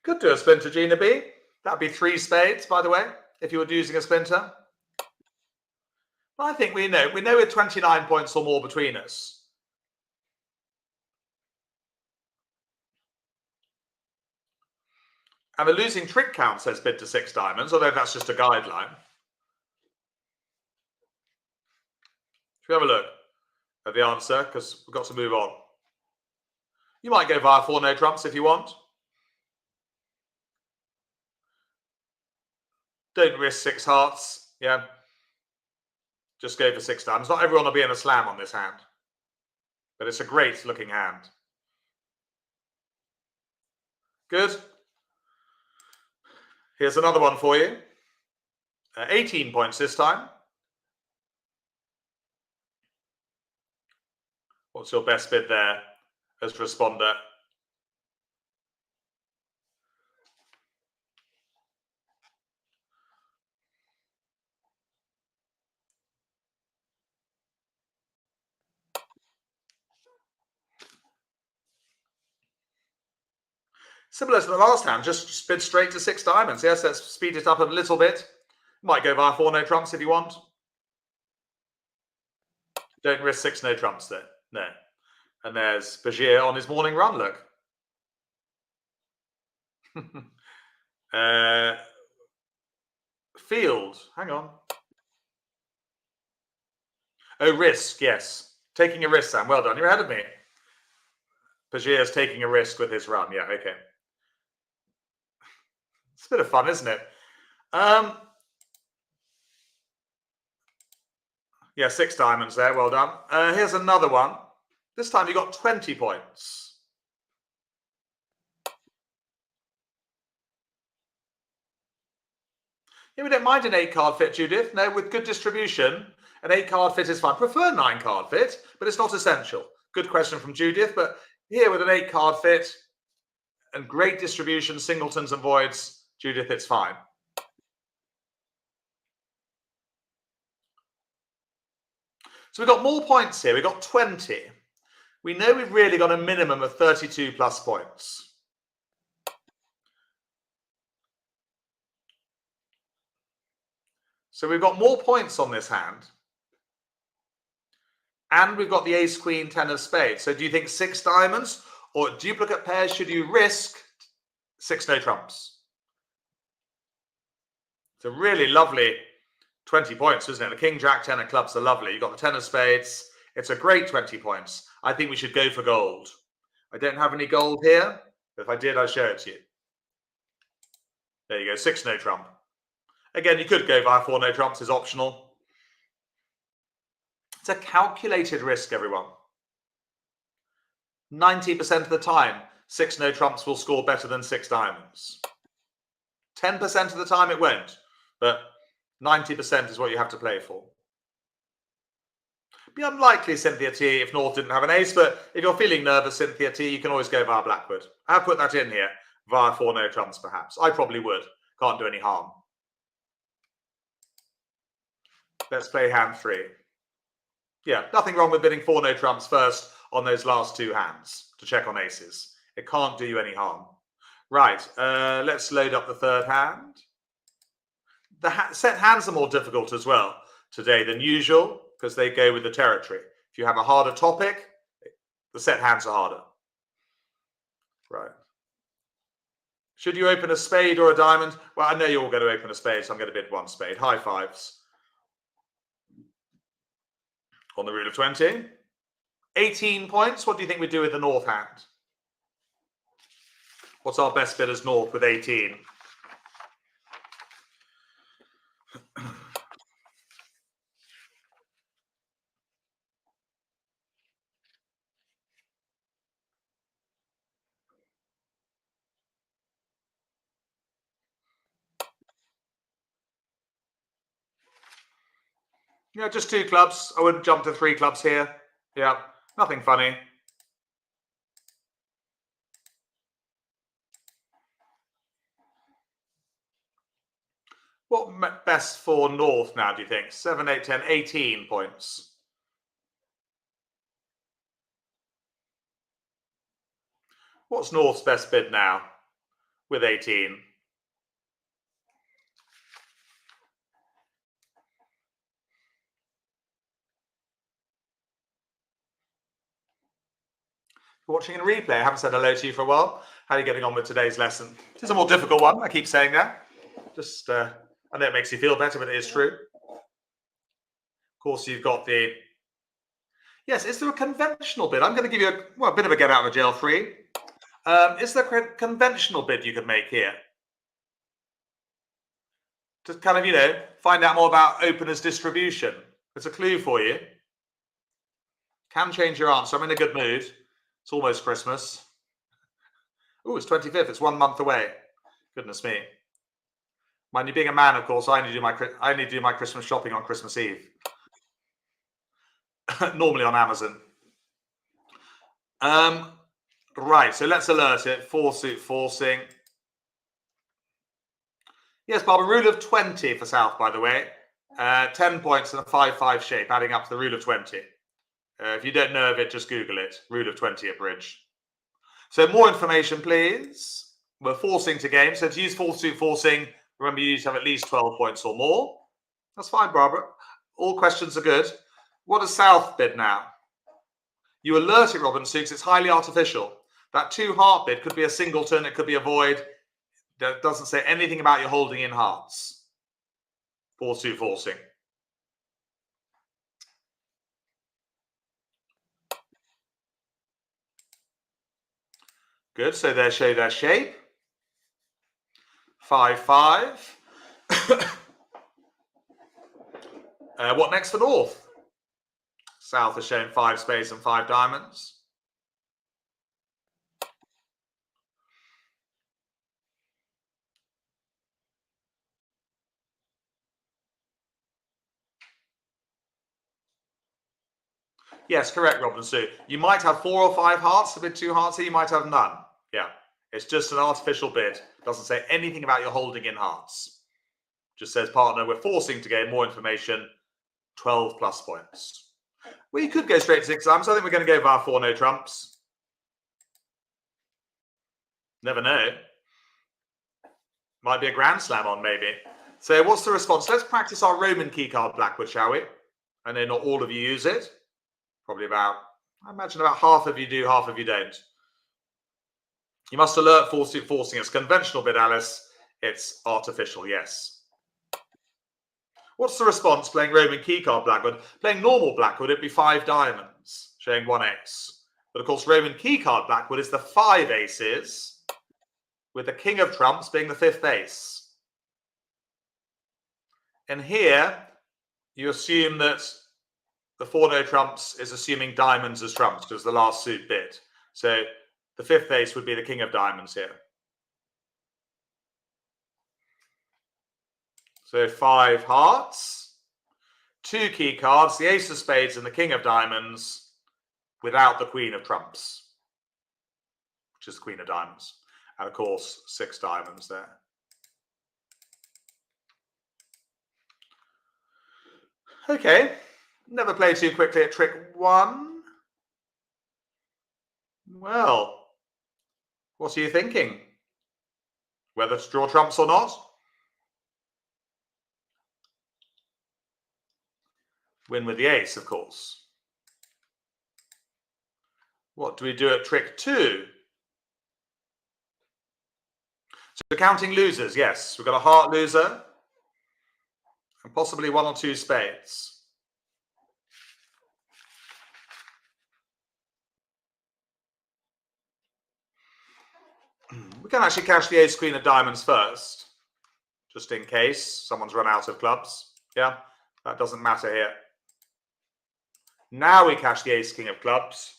Could do a splinter, Gina B. That'd be 3 spades, by the way, if you were using a splinter. I think we know we're 29 points or more between us. And the losing trick count says bid to 6 diamonds, although that's just a guideline. Should we have a look at the answer? Because we've got to move on. You might go via 4 no trumps if you want. Don't risk 6 hearts. Yeah. Just go for 6 diamonds. Not everyone will be in a slam on this hand, but it's a great looking hand. Good. Here's another one for you. 18 points this time. What's your best bid there as responder? Similar to the last hand, just bid straight to 6 diamonds. Yes, let's speed it up a little bit. Might go via 4 no trumps if you want. Don't risk 6 no trumps there. No. And there's Bajir on his morning run, look. Field, hang on. Oh, risk, yes. Taking a risk, Sam. Well done. You're ahead of me. Bajir's taking a risk with his run. Yeah, okay. It's a bit of fun, isn't it? Yeah, 6 diamonds there. Well done. Here's another one. This time you got 20 points. Yeah, we don't mind an 8-card fit, Judith. No, with good distribution, an 8-card fit is fine. Prefer 9-card fit, but it's not essential. Good question from Judith. But here with an 8-card fit and great distribution, singletons and voids, Judith, it's fine. So we've got more points here. We've got 20. We know we've really got a minimum of 32 plus points. So we've got more points on this hand. And we've got the ace, queen, 10 of spades. So do you think 6 diamonds or duplicate pairs? Should you risk 6 no trumps? It's a really lovely 20 points, isn't it? The king, jack, 10 of clubs are lovely. You've got the 10 of spades. It's a great 20 points. I think we should go for gold. I don't have any gold here. But if I did, I'd show it to you. There you go, 6 no trump. Again, you could go via 4 no trumps, is optional. It's a calculated risk, everyone. 90% of the time, 6 no trumps will score better than 6 diamonds. 10% of the time it won't, but 90% is what you have to play for. Be unlikely, Cynthia T, if North didn't have an ace, but if you're feeling nervous, Cynthia T, you can always go via Blackwood. I'll put that in here, via 4 no trumps perhaps. I probably would. Can't do any harm. Let's play hand 3. Yeah, nothing wrong with bidding 4 no trumps first on those last 2 hands to check on aces. It can't do you any harm. Right, let's load up the 3rd hand. The set hands are more difficult as well today than usual because they go with the territory. If you have a harder topic, the set hands are harder. Right. Should you open a spade or a diamond? Well, I know you're all going to open a spade, so I'm going to bid 1 spade. High fives. On the rule of 20. 18 points. What do you think we do with the North hand? What's our best bid as North with 18? Yeah, just 2 clubs. I wouldn't jump to 3 clubs here. Yeah, nothing funny. What best for North now, do you think? 7, 8, 10, 18 points. What's North's best bid now with 18? Watching in replay, I haven't said hello to you for a while. How are you getting on with today's lesson? It is a more difficult one, I keep saying that. Just, I know it makes you feel better, but it is true. Of course, you've got the... Yes, is there a conventional bid? I'm going to give you a bit of a get out of jail free. Is there a conventional bid you could make here? To kind of, find out more about openers distribution. It's a clue for you. Can change your answer. I'm in a good mood. It's almost Christmas. Oh, it's 25th. It's 1 month away. Goodness me. Mind you, being a man, of course, I only do my Christmas shopping on Christmas Eve. Normally on Amazon. Right, so let's alert it. 4-suit forcing. Yes, Barbara, rule of 20 for South, by the way. 10 points in a 5-5 shape, adding up to the rule of 20. If you don't know of it, just Google it. Rule of 20 at bridge. So more information, please. We're forcing to game. So to use 4-suit forcing, remember you need to have at least 12 points or more. That's fine, Barbara. All questions are good. What does South bid now? You alert it, Robin, because it's highly artificial. That 2-heart bid could be a singleton, it could be a void. That doesn't say anything about you holding in hearts. 4-suit forcing. Good, so they show their shape. 5-5. What next for North? South has shown 5 spades and 5 diamonds. Yes, correct, Robin Sue. You might have 4 or 5 hearts to bid 2 hearts here. You might have none. Yeah, it's just an artificial bid. It doesn't say anything about your holding in hearts. Just says, partner, we're forcing to gain more information. 12 plus points. Well, you could go straight to 6 times. I think we're going to go via 4 no trumps. Never know. Might be a grand slam on, maybe. So what's the response? Let's practice our Roman keycard Blackwood, shall we? I know not all of you use it. Probably about, I imagine about half of you do, half of you don't. You must alert 4-suit forcing. It's conventional bid, Alice. It's artificial, yes. What's the response playing Roman keycard Blackwood? Playing normal Blackwood, it'd be 5 diamonds, showing 1 ace. But of course, Roman keycard Blackwood is the 5 aces, with the king of trumps being the 5th ace. And here, you assume that the 4 no trumps is assuming diamonds as trumps because the last suit bid. So the 5th ace would be the king of diamonds here. So 5 hearts, 2 key cards, the ace of spades and the king of diamonds without the queen of trumps, which is the queen of diamonds. And of course, 6 diamonds there. Okay, never play too quickly at trick 1. Well, what are you thinking? Whether to draw trumps or not? Win with the ace, of course. What do we do at trick 2? So counting losers, yes. We've got a heart loser and possibly 1 or 2 spades. We can actually cash the ace queen of diamonds first, just in case someone's run out of clubs. Yeah, that doesn't matter here. Now we cash the ace king of clubs,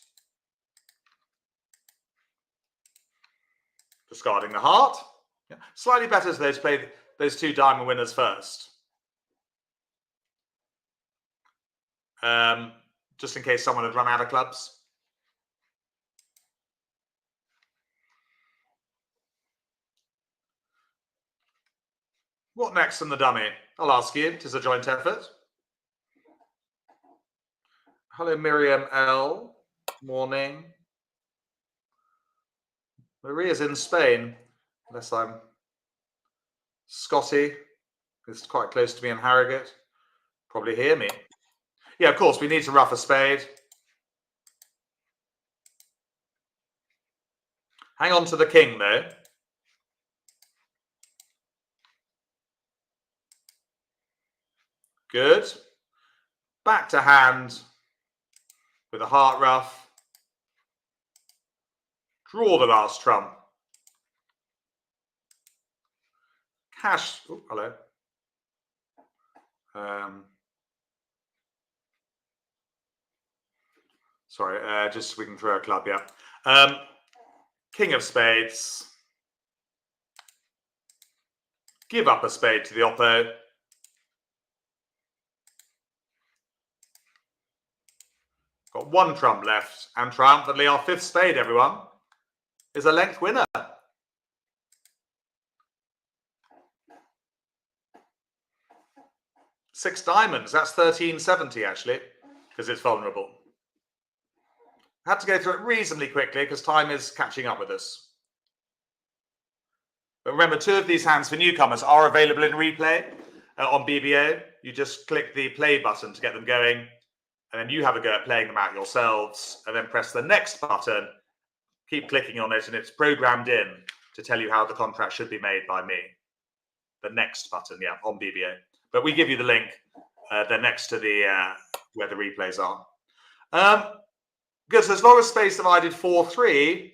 discarding the heart. Yeah. Slightly better to play those 2 diamond winners first. Just in case someone had run out of clubs. What next in the dummy? I'll ask you. It is a joint effort. Hello, Miriam L. Morning. Maria's in Spain, unless I'm Scotty. It's quite close to me in Harrogate. Probably hear me. Yeah, of course, we need to rough a spade. Hang on to the king, though. Good. Back to hand with a heart rough. Draw the last trump. Cash. Oh, hello. Sorry, just so we can throw a club, yeah. King of spades. Give up a spade to the oppo. Got one trump left, and triumphantly our fifth spade, everyone, is a length winner. Six diamonds, that's 1370 actually, because it's vulnerable. Had to go through it reasonably quickly because time is catching up with us. But remember, two of these hands for newcomers are available in replay on BBO. You just click the play button to get them going, and then you have a go at playing them out yourselves, and then press the next button, keep clicking on it, and it's programmed in to tell you how the contract should be made by me. The next button, yeah, on BBO. But we give you the link. They're next to the where the replays are. Good, so as long as spades divided 4-3,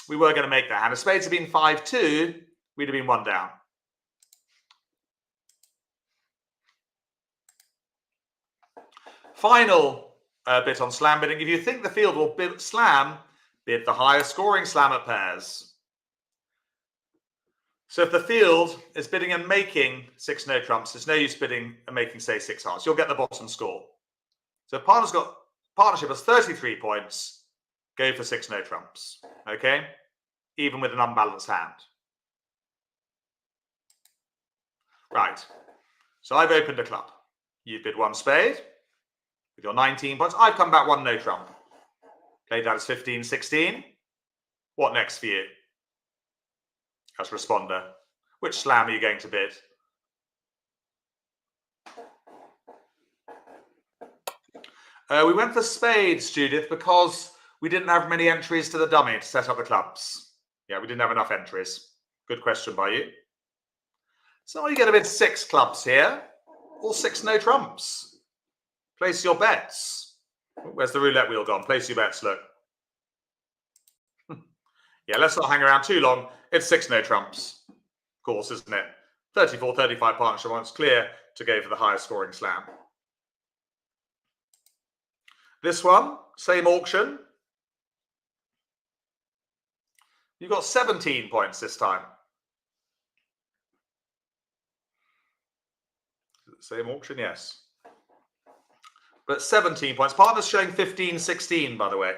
we were going to make that hand. If spades had been 5-2, we'd have been one down. Final bit on slam bidding. If you think the field will bid slam, bid the highest scoring slam at pairs. So if the field is bidding and making 6 no trumps, there's no use bidding and making, say, 6 hearts. You'll get the bottom score. So if partnership has 33 points, go for 6 no trumps. Okay? Even with an unbalanced hand. Right. So I've opened a club. You've bid 1 spade with your 19 points. I've come back 1 no trump. Played that as 15-16. What next for you? As responder, which slam are you going to bid? We went for spades, Judith, because we didn't have many entries to the dummy to set up the clubs. Yeah, we didn't have enough entries. Good question by you. So you get a bid 6 clubs here, all 6 no trumps. Place your bets. Where's the roulette wheel gone? Place your bets, look. Yeah, let's not hang around too long. It's 6 no trumps, of course, isn't it? 34-35 partnership wants clear to go for the highest scoring slam. This one, same auction. You've got 17 points this time. Same auction, yes. But 17 points. Partner's showing 15-16, by the way.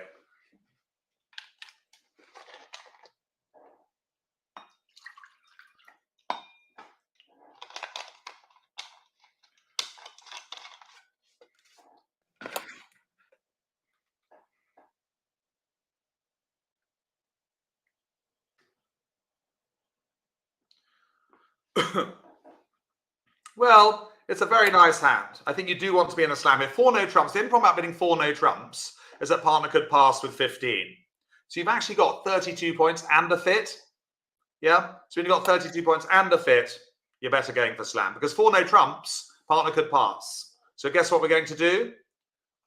Well, it's a very nice hand. I think you do want to be in a slam here. 4 no trumps. The only problem about bidding 4 no trumps is that partner could pass with 15. So you've actually got 32 points and a fit. Yeah? So when you've got 32 points and a fit, you're better going for slam. Because 4 no trumps, partner could pass. So guess what we're going to do?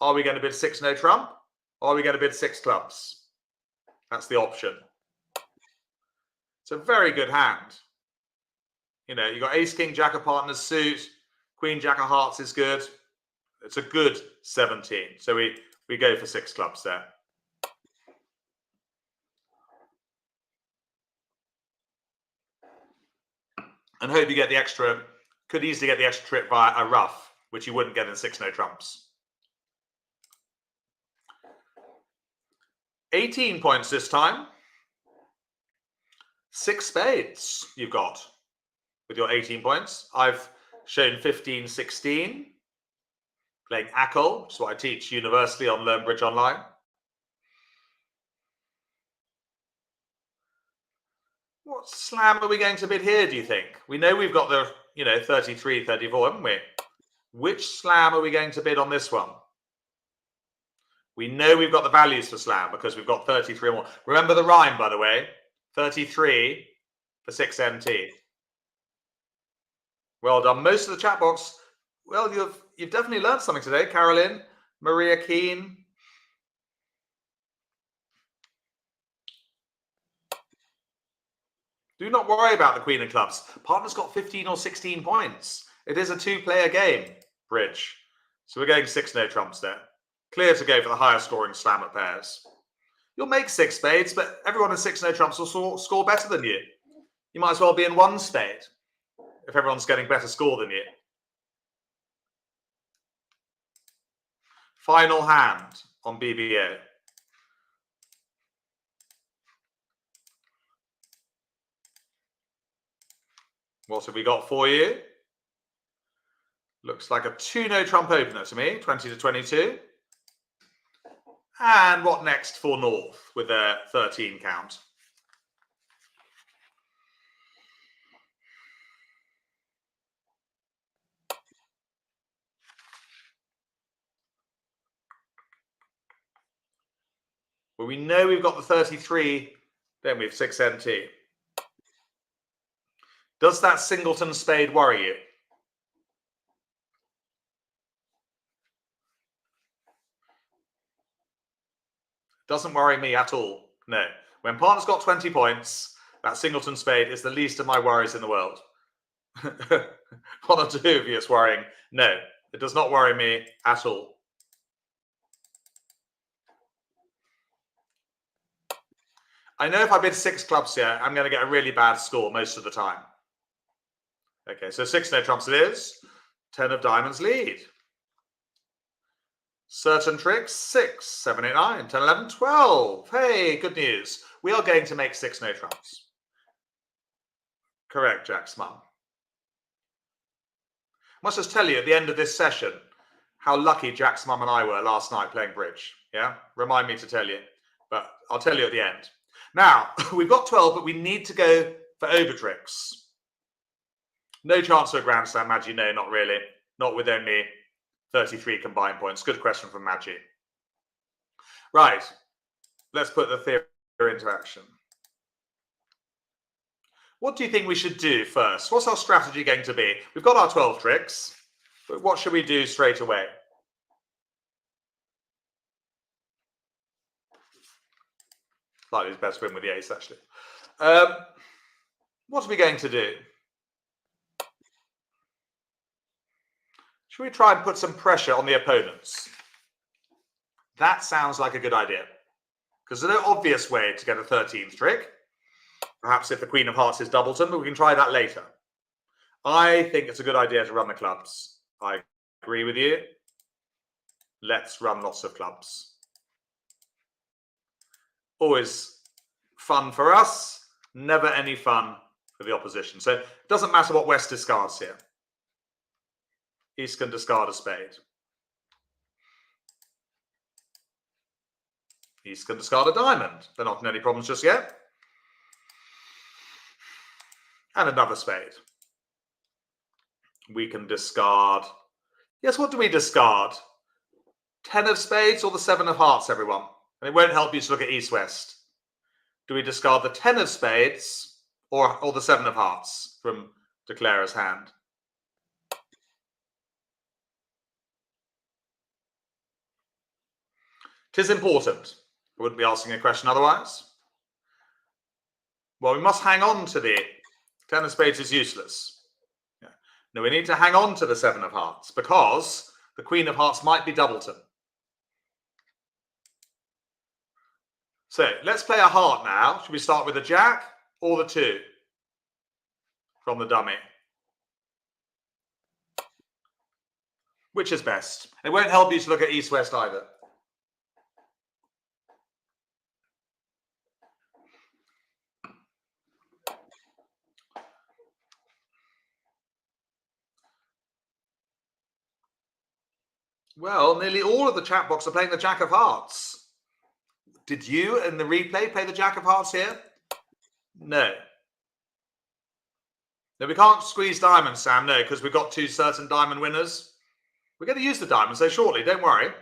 Are we going to bid 6 no trump? Or are we going to bid 6 clubs? That's the option. It's a very good hand. You know, you've got ace, king, jack of partners suit. Queen, jack of hearts is good. It's a good 17. So we go for 6 clubs there. And hope you get the extra, could easily get the extra trip via a ruff, which you wouldn't get in 6 no trumps. 18 points this time. 6 spades you've got with your 18 points. I've shown 15-16. Playing Ackle, which is what I teach universally on LearnBridge Online. What slam are we going to bid here, do you think? We know we've got the, 33, 34, haven't we? Which slam are we going to bid on this one? We know we've got the values for slam because we've got 33 or more. Remember the rhyme, by the way. 33 for 6 NT. Well done. Most of the chat box, well, you've definitely learned something today. Carolyn, Maria Keane. Do not worry about the Queen of Clubs. Partner's got 15 or 16 points. It is a 2-player game, bridge. So we're going 6 no trumps there. Clear to go for the higher scoring slam at pairs. You'll make 6 spades, but everyone in 6 no trumps will score better than you. You might as well be in 1 spade if everyone's getting better score than you. Final hand on BBO. What have we got for you? Looks like a 2 no trump opener to me, 20 to 22. And what next for North with their 13 count? Well, we know we've got the 33, then we have 6 NT. Does that singleton spade worry you? Doesn't worry me at all. No. When partner's got 20 points, that singleton spade is the least of my worries in the world. One or two of you is worrying. No, it does not worry me at all. I know if I bid 6 clubs here, I'm going to get a really bad score most of the time. Okay, so 6 no trumps it is. 10 of diamonds lead. Certain tricks, 6, 7, 8, 9, 10, 11, 12. Hey, good news. We are going to make 6 no trumps. Correct, Jack's mum. I must just tell you at the end of this session how lucky Jack's mum and I were last night playing bridge. Yeah, remind me to tell you, but I'll tell you at the end. Now, we've got 12, but we need to go for over tricks. No chance for a grand slam, Maggie. No, not really. Not with only 33 combined points. Good question from Maggie. Right, let's put the theory into action. What do you think we should do first? What's our strategy going to be? We've got our 12 tricks, but what should we do straight away? Slightly his best win with the ace, actually. What are we going to do? Should we try and put some pressure on the opponents? That sounds like a good idea. Because there's no obvious way to get a 13th trick. Perhaps if the Queen of Hearts is doubleton, but we can try that later. I think it's a good idea to run the clubs. I agree with you. Let's run lots of clubs. Always fun for us, never any fun for the opposition. So it doesn't matter what West discards here. East can discard a spade. East can discard a diamond. They're not in any problems just yet. And another spade. We can discard. Yes, what do we discard? 10 of spades or the 7 of hearts, everyone? And it won't help you to look at East-West. Do we discard the 10 of spades or the 7 of hearts from Declarer's hand? Tis important. I wouldn't be asking a question otherwise. Well, we must hang on to the 10 of spades is useless. Yeah. No, we need to hang on to the 7 of hearts because the Queen of Hearts might be doubleton. So let's play a heart now. Should we start with the jack or the 2 from the dummy? Which is best? It won't help you to look at East-West either. Well, nearly all of the chat box are playing the Jack of Hearts. Did you in the replay play the Jack of Hearts here? No. No, we can't squeeze diamonds, Sam, no, because we've got 2 certain diamond winners. We're going to use the diamonds, so shortly, don't worry.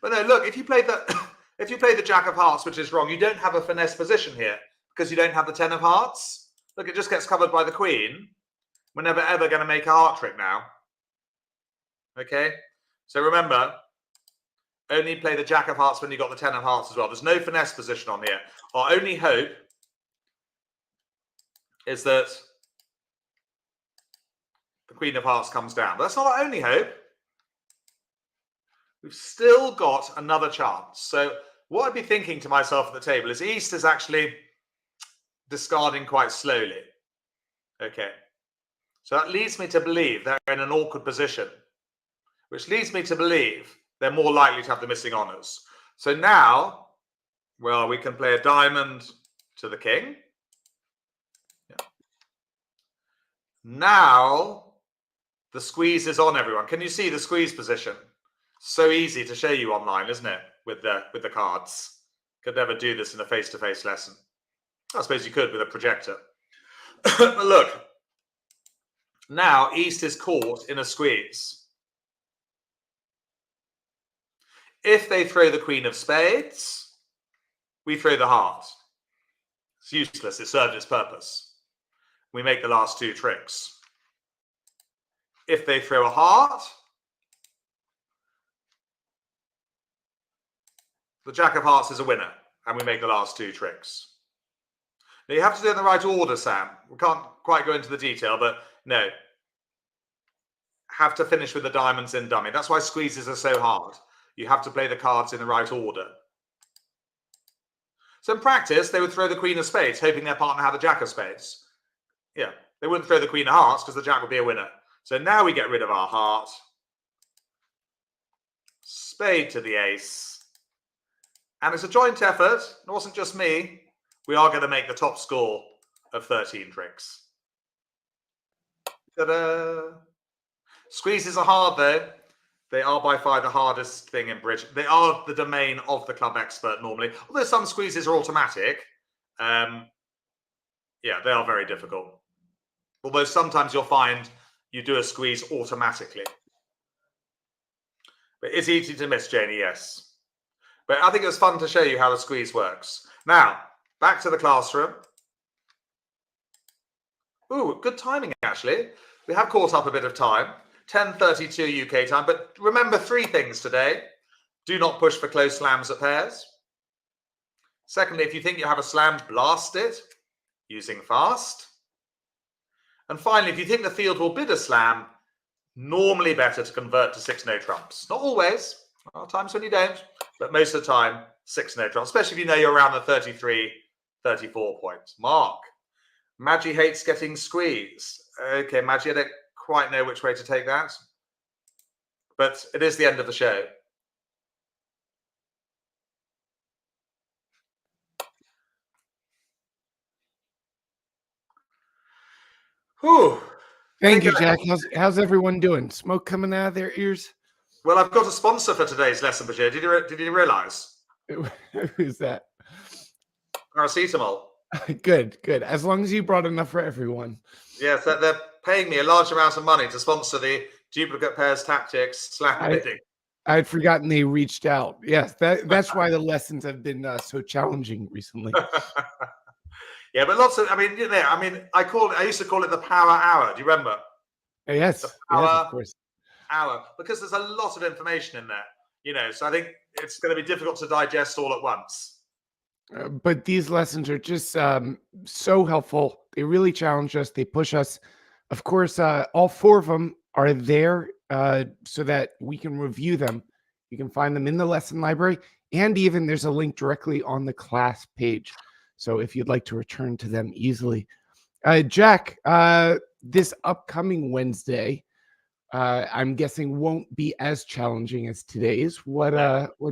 But no, look, if you play the Jack of Hearts, which is wrong, you don't have a finesse position here because you don't have the 10 of Hearts. Look, it just gets covered by the Queen. We're never, ever going to make a heart trick now. Okay? So remember, only play the Jack of Hearts when you've got the 10 of Hearts as well. There's no finesse position on here. Our only hope is that the Queen of Hearts comes down. But that's not our only hope. We've still got another chance. So what I'd be thinking to myself at the table is East is actually discarding quite slowly. Okay. So that leads me to believe they're in an awkward position, which leads me to believe they're more likely to have the missing honors. So now, well, we can play a diamond to the king. Yeah. Now, the squeeze is on, everyone. Can you see the squeeze position? So easy to show you online, isn't it? With the cards. Could never do this in a face-to-face lesson. I suppose you could with a projector. But look, now East is caught in a squeeze. If they throw the queen of spades, we throw the heart. It's useless. It served its purpose. We make the last two tricks. If they throw a heart, the jack of hearts is a winner, and we make the last two tricks. Now, you have to do it in the right order, Sam. We can't quite go into the detail, but no. Have to finish with the diamonds in dummy. That's why squeezes are so hard. You have to play the cards in the right order. So in practice, they would throw the queen of spades, hoping their partner had a jack of spades. Yeah, they wouldn't throw the queen of hearts because the jack would be a winner. So now we get rid of our heart. Spade to the ace. And it's a joint effort. It wasn't just me. We are going to make the top score of 13 tricks. Ta-da! Squeezes are hard, though. They are by far the hardest thing in bridge. They are the domain of the club expert normally. Although some squeezes are automatic. Yeah, they are very difficult. Although sometimes you'll find you do a squeeze automatically. But it's easy to miss, Janie, yes. But I think it was fun to show you how the squeeze works. Now, back to the classroom. Ooh, good timing, actually. We have caught up a bit of time. 10:32 UK time. But remember three things today. Do not push for close slams at pairs. Secondly, if you think you have a slam, blast it using fast. And finally, if you think the field will bid a slam, normally better to convert to 6-no trumps. Not always. There are times when you don't. But most of the time, 6-no trumps. Especially if you know you're around the 33, 34 points. Mark. Maggie hates getting squeezed. Okay, Maggie, I don't quite know which way to take that. But it is the end of the show. Whew. Thank you, Jack. How's everyone doing? Smoke coming out of their ears? Well, I've got a sponsor for today's lesson, Bashir. Did you realise? Who's that? Paracetamol. Good. As long as you brought enough for everyone. Yes, they're paying me a large amount of money to sponsor the duplicate pairs tactics slam bidding. I'd forgotten they reached out. Yes, that's why the lessons have been so challenging recently. Yeah, but lots of, I used to call it the power hour. Do you remember? Yes, of course. Hour, because there's a lot of information in there, so I think it's going to be difficult to digest all at once. But these lessons are just so helpful. They really challenge us. They push us. Of course, all four of them are there so that we can review them. You can find them in the lesson library, and even there's a link directly on the class page. So if you'd like to return to them easily. Jack, this upcoming Wednesday, I'm guessing won't be as challenging as today's. What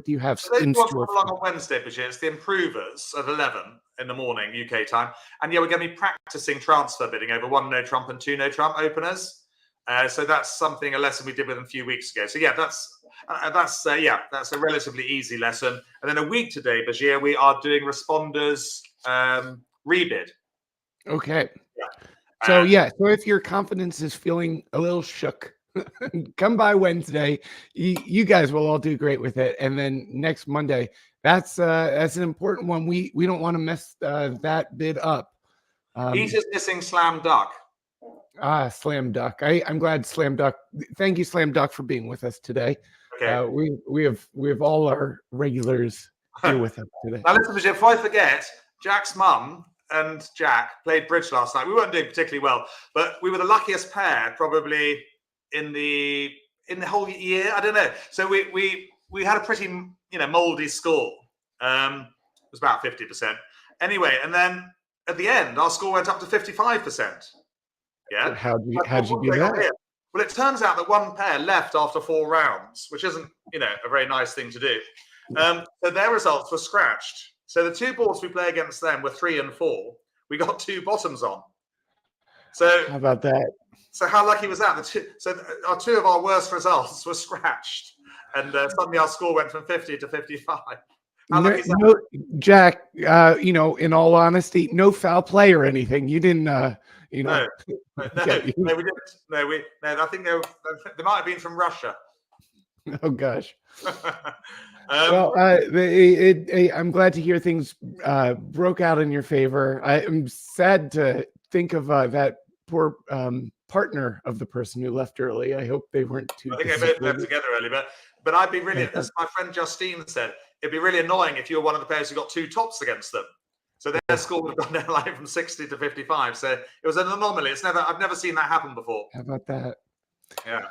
do you have in store? On Wednesday, Bashir, it's the improvers at 11 in the morning UK time, and yeah, we're going to be practicing transfer bidding over 1-no trump and 2-no trump openers. So that's a lesson we did with them a few weeks ago. So yeah, that's a relatively easy lesson. And then a week today, Bashir, we are doing responders rebid. Okay. Yeah. So if your confidence is feeling a little shook, come by Wednesday. You guys will all do great with it. And then next Monday, that's an important one. We don't want to mess that bid up. He's just missing Slam Duck. Slam Duck. I'm glad Slam Duck. Thank you, Slam Duck, for being with us today. Okay. We have all our regulars here with us today. Now listen, if I forget, Jack's mum and Jack played bridge last night. We weren't doing particularly well, but we were the luckiest pair probably in the whole year. I don't know. So we we had a pretty, moldy score. It was about 50%. Anyway, and then at the end, our score went up to 55%. Yeah. How'd you do that? Well, it turns out that one pair left after 4 rounds, which isn't, a very nice thing to do. So their results were scratched. So the 2 boards we play against them were 3 and 4. We got 2 bottoms on. So how about that? So how lucky was that? Our 2 of our worst results were scratched, and suddenly our score went from 50 to 55. How lucky is that? No, Jack, in all honesty, no foul play or anything. You didn't, No, we didn't. No, I think they might have been from Russia. Oh gosh. Well, I'm glad to hear things broke out in your favor. I'm sad to think of that poor partner of the person who left early. I hope they weren't too. I think they both left together early, but I'd be really, as my friend Justine said, it'd be really annoying if you were one of the players who got 2 tops against them. So their score would have gone down like from 60 to 55. So it was an anomaly. I've never seen that happen before. How about that? Yeah.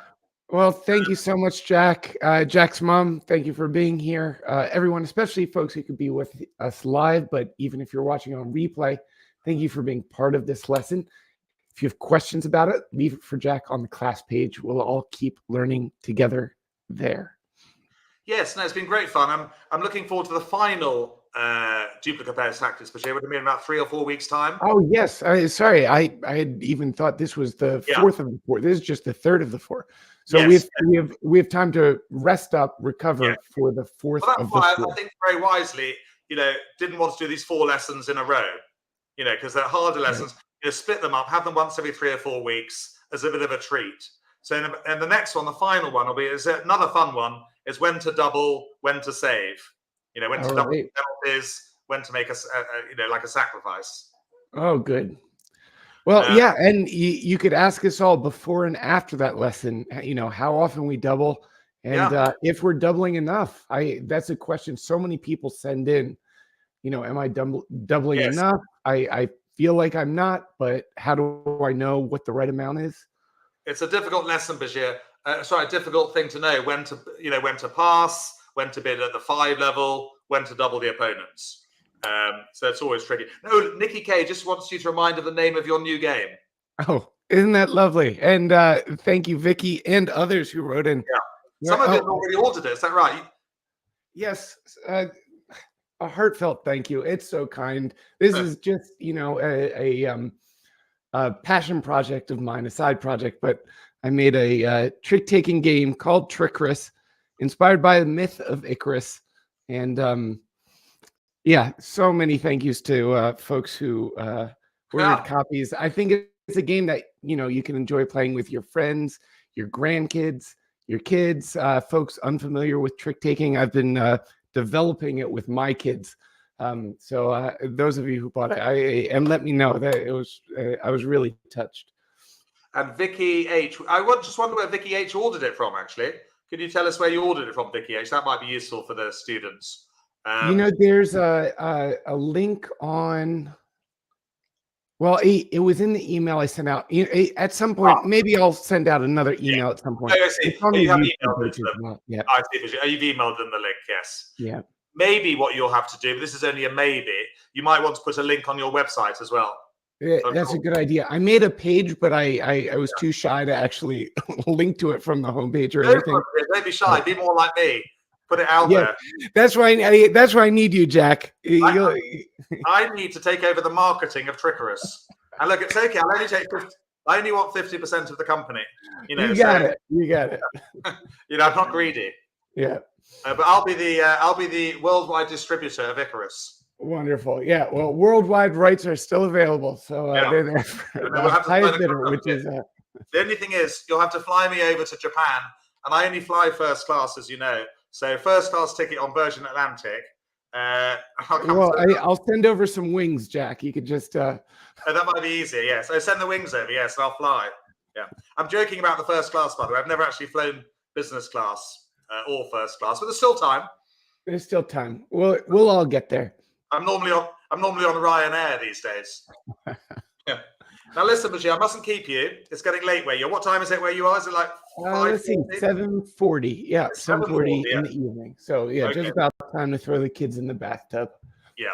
Well, thank you so much, Jack. Jack's mom, thank you for being here. Everyone, especially folks who could be with us live, but even if you're watching on replay, thank you for being part of this lesson. If you have questions about it, leave it for Jack on the class page. We'll all keep learning together there. Yes, no, it's been great fun. I'm looking forward to the final duplicate pairs tactics, which would have been about 3 or 4 weeks' time. Oh yes, sorry, I had even thought this was the 4th of the 4. This is just the 3rd of the 4. So yes. we have time to rest up, recover for the 4th of the 4. I think very wisely, didn't want to do these 4 lessons in a row, because they're harder lessons. Split them up, have them once every 3 or 4 weeks as a bit of a treat. So, and the next one, the final one, is another fun one. Is when to double, when to save. When to double penalties, when to make like a sacrifice. Oh, good. Well, and you could ask us all before and after that lesson, how often we double, and if we're doubling enough. That's a question so many people send in. Am I doubling enough? I feel like I'm not, but how do I know what the right amount is? It's a difficult lesson, Bashir. A difficult thing to know when to pass, when to bid at the 5 level, when to double the opponents. So it's always tricky. No, Nikki K just wants you to remind of the name of your new game. Oh, isn't that lovely? And thank you, Vicky, and others who wrote in. Yeah. Some of you already ordered it. Is that right? Yes. A heartfelt thank you. It's so kind. This is just, a passion project of mine, a side project, but I made a trick-taking game called Trickress, inspired by the myth of Icarus. And so many thank yous to folks who ordered copies. I think it's a game that, you can enjoy playing with your friends, your grandkids, your kids, folks unfamiliar with trick-taking. I've been developing it with my kids. So those of you who bought it, and let me know that it was, I was really touched. And Vicky H, just wonder where Vicky H ordered it from, actually. Could you tell us where you ordered it from, Vicky H? That might be useful for the students. There's a link on, well, it was in the email I sent out. At some point, maybe I'll send out another email at some point. I see. You have emailed them. Well. Yeah. I see. You've emailed them the link, yes. Yeah. Maybe what you'll have to do, but this is only a maybe, you might want to put a link on your website as well. Yeah, that's a good idea. I made a page, but I was too shy to actually link to it from the homepage or anything. Don't be shy. Be more like me. Put it out there. That's why I need you, Jack. I need to take over the marketing of Trickress. And look, it's okay. I only want 50% of the company. You got it. You got it. I'm not greedy. Yeah. But I'll be the worldwide distributor of Icarus. Wonderful. Yeah. Well, worldwide rights are still available, so they're there for the highest bidder, which is. The only thing is, you'll have to fly me over to Japan, and I only fly first class, as you know. So first class ticket on Virgin Atlantic. I'll send over some wings, Jack. You could just. That might be easier. Yes, I send the wings over. Yes, I'll fly. Yeah, I'm joking about the first class, by the way. I've never actually flown business class or first class, but there's still time. There's still time. We'll all get there. I'm normally on Ryanair these days. Yeah. Now listen, Bashir, I mustn't keep you. It's getting late where you are. What time is it where you are? Is it like Let's see, 7:40. Yeah, 7:40 yeah. in the evening. So yeah, Okay. just about time to throw the kids in the bathtub. Yeah.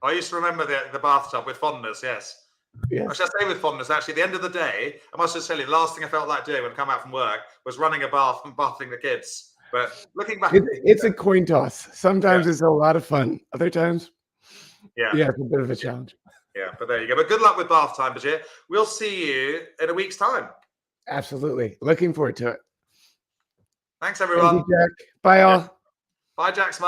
I used to remember the bathtub with fondness, yes. Yes. I should say with fondness, actually, at the end of the day, I must just tell you, the last thing I felt like doing when I come out from work was running a bath and bathing the kids. But looking back, It's a coin toss. Sometimes it's a lot of fun. Other times, yeah, it's a bit of a challenge. Yeah, but there you go. But good luck with bath time, Bashir. We'll see you in a week's time. Absolutely. Looking forward to it. Thanks, everyone. Thank you, Jack. Bye, all. Bye, Jack Smart.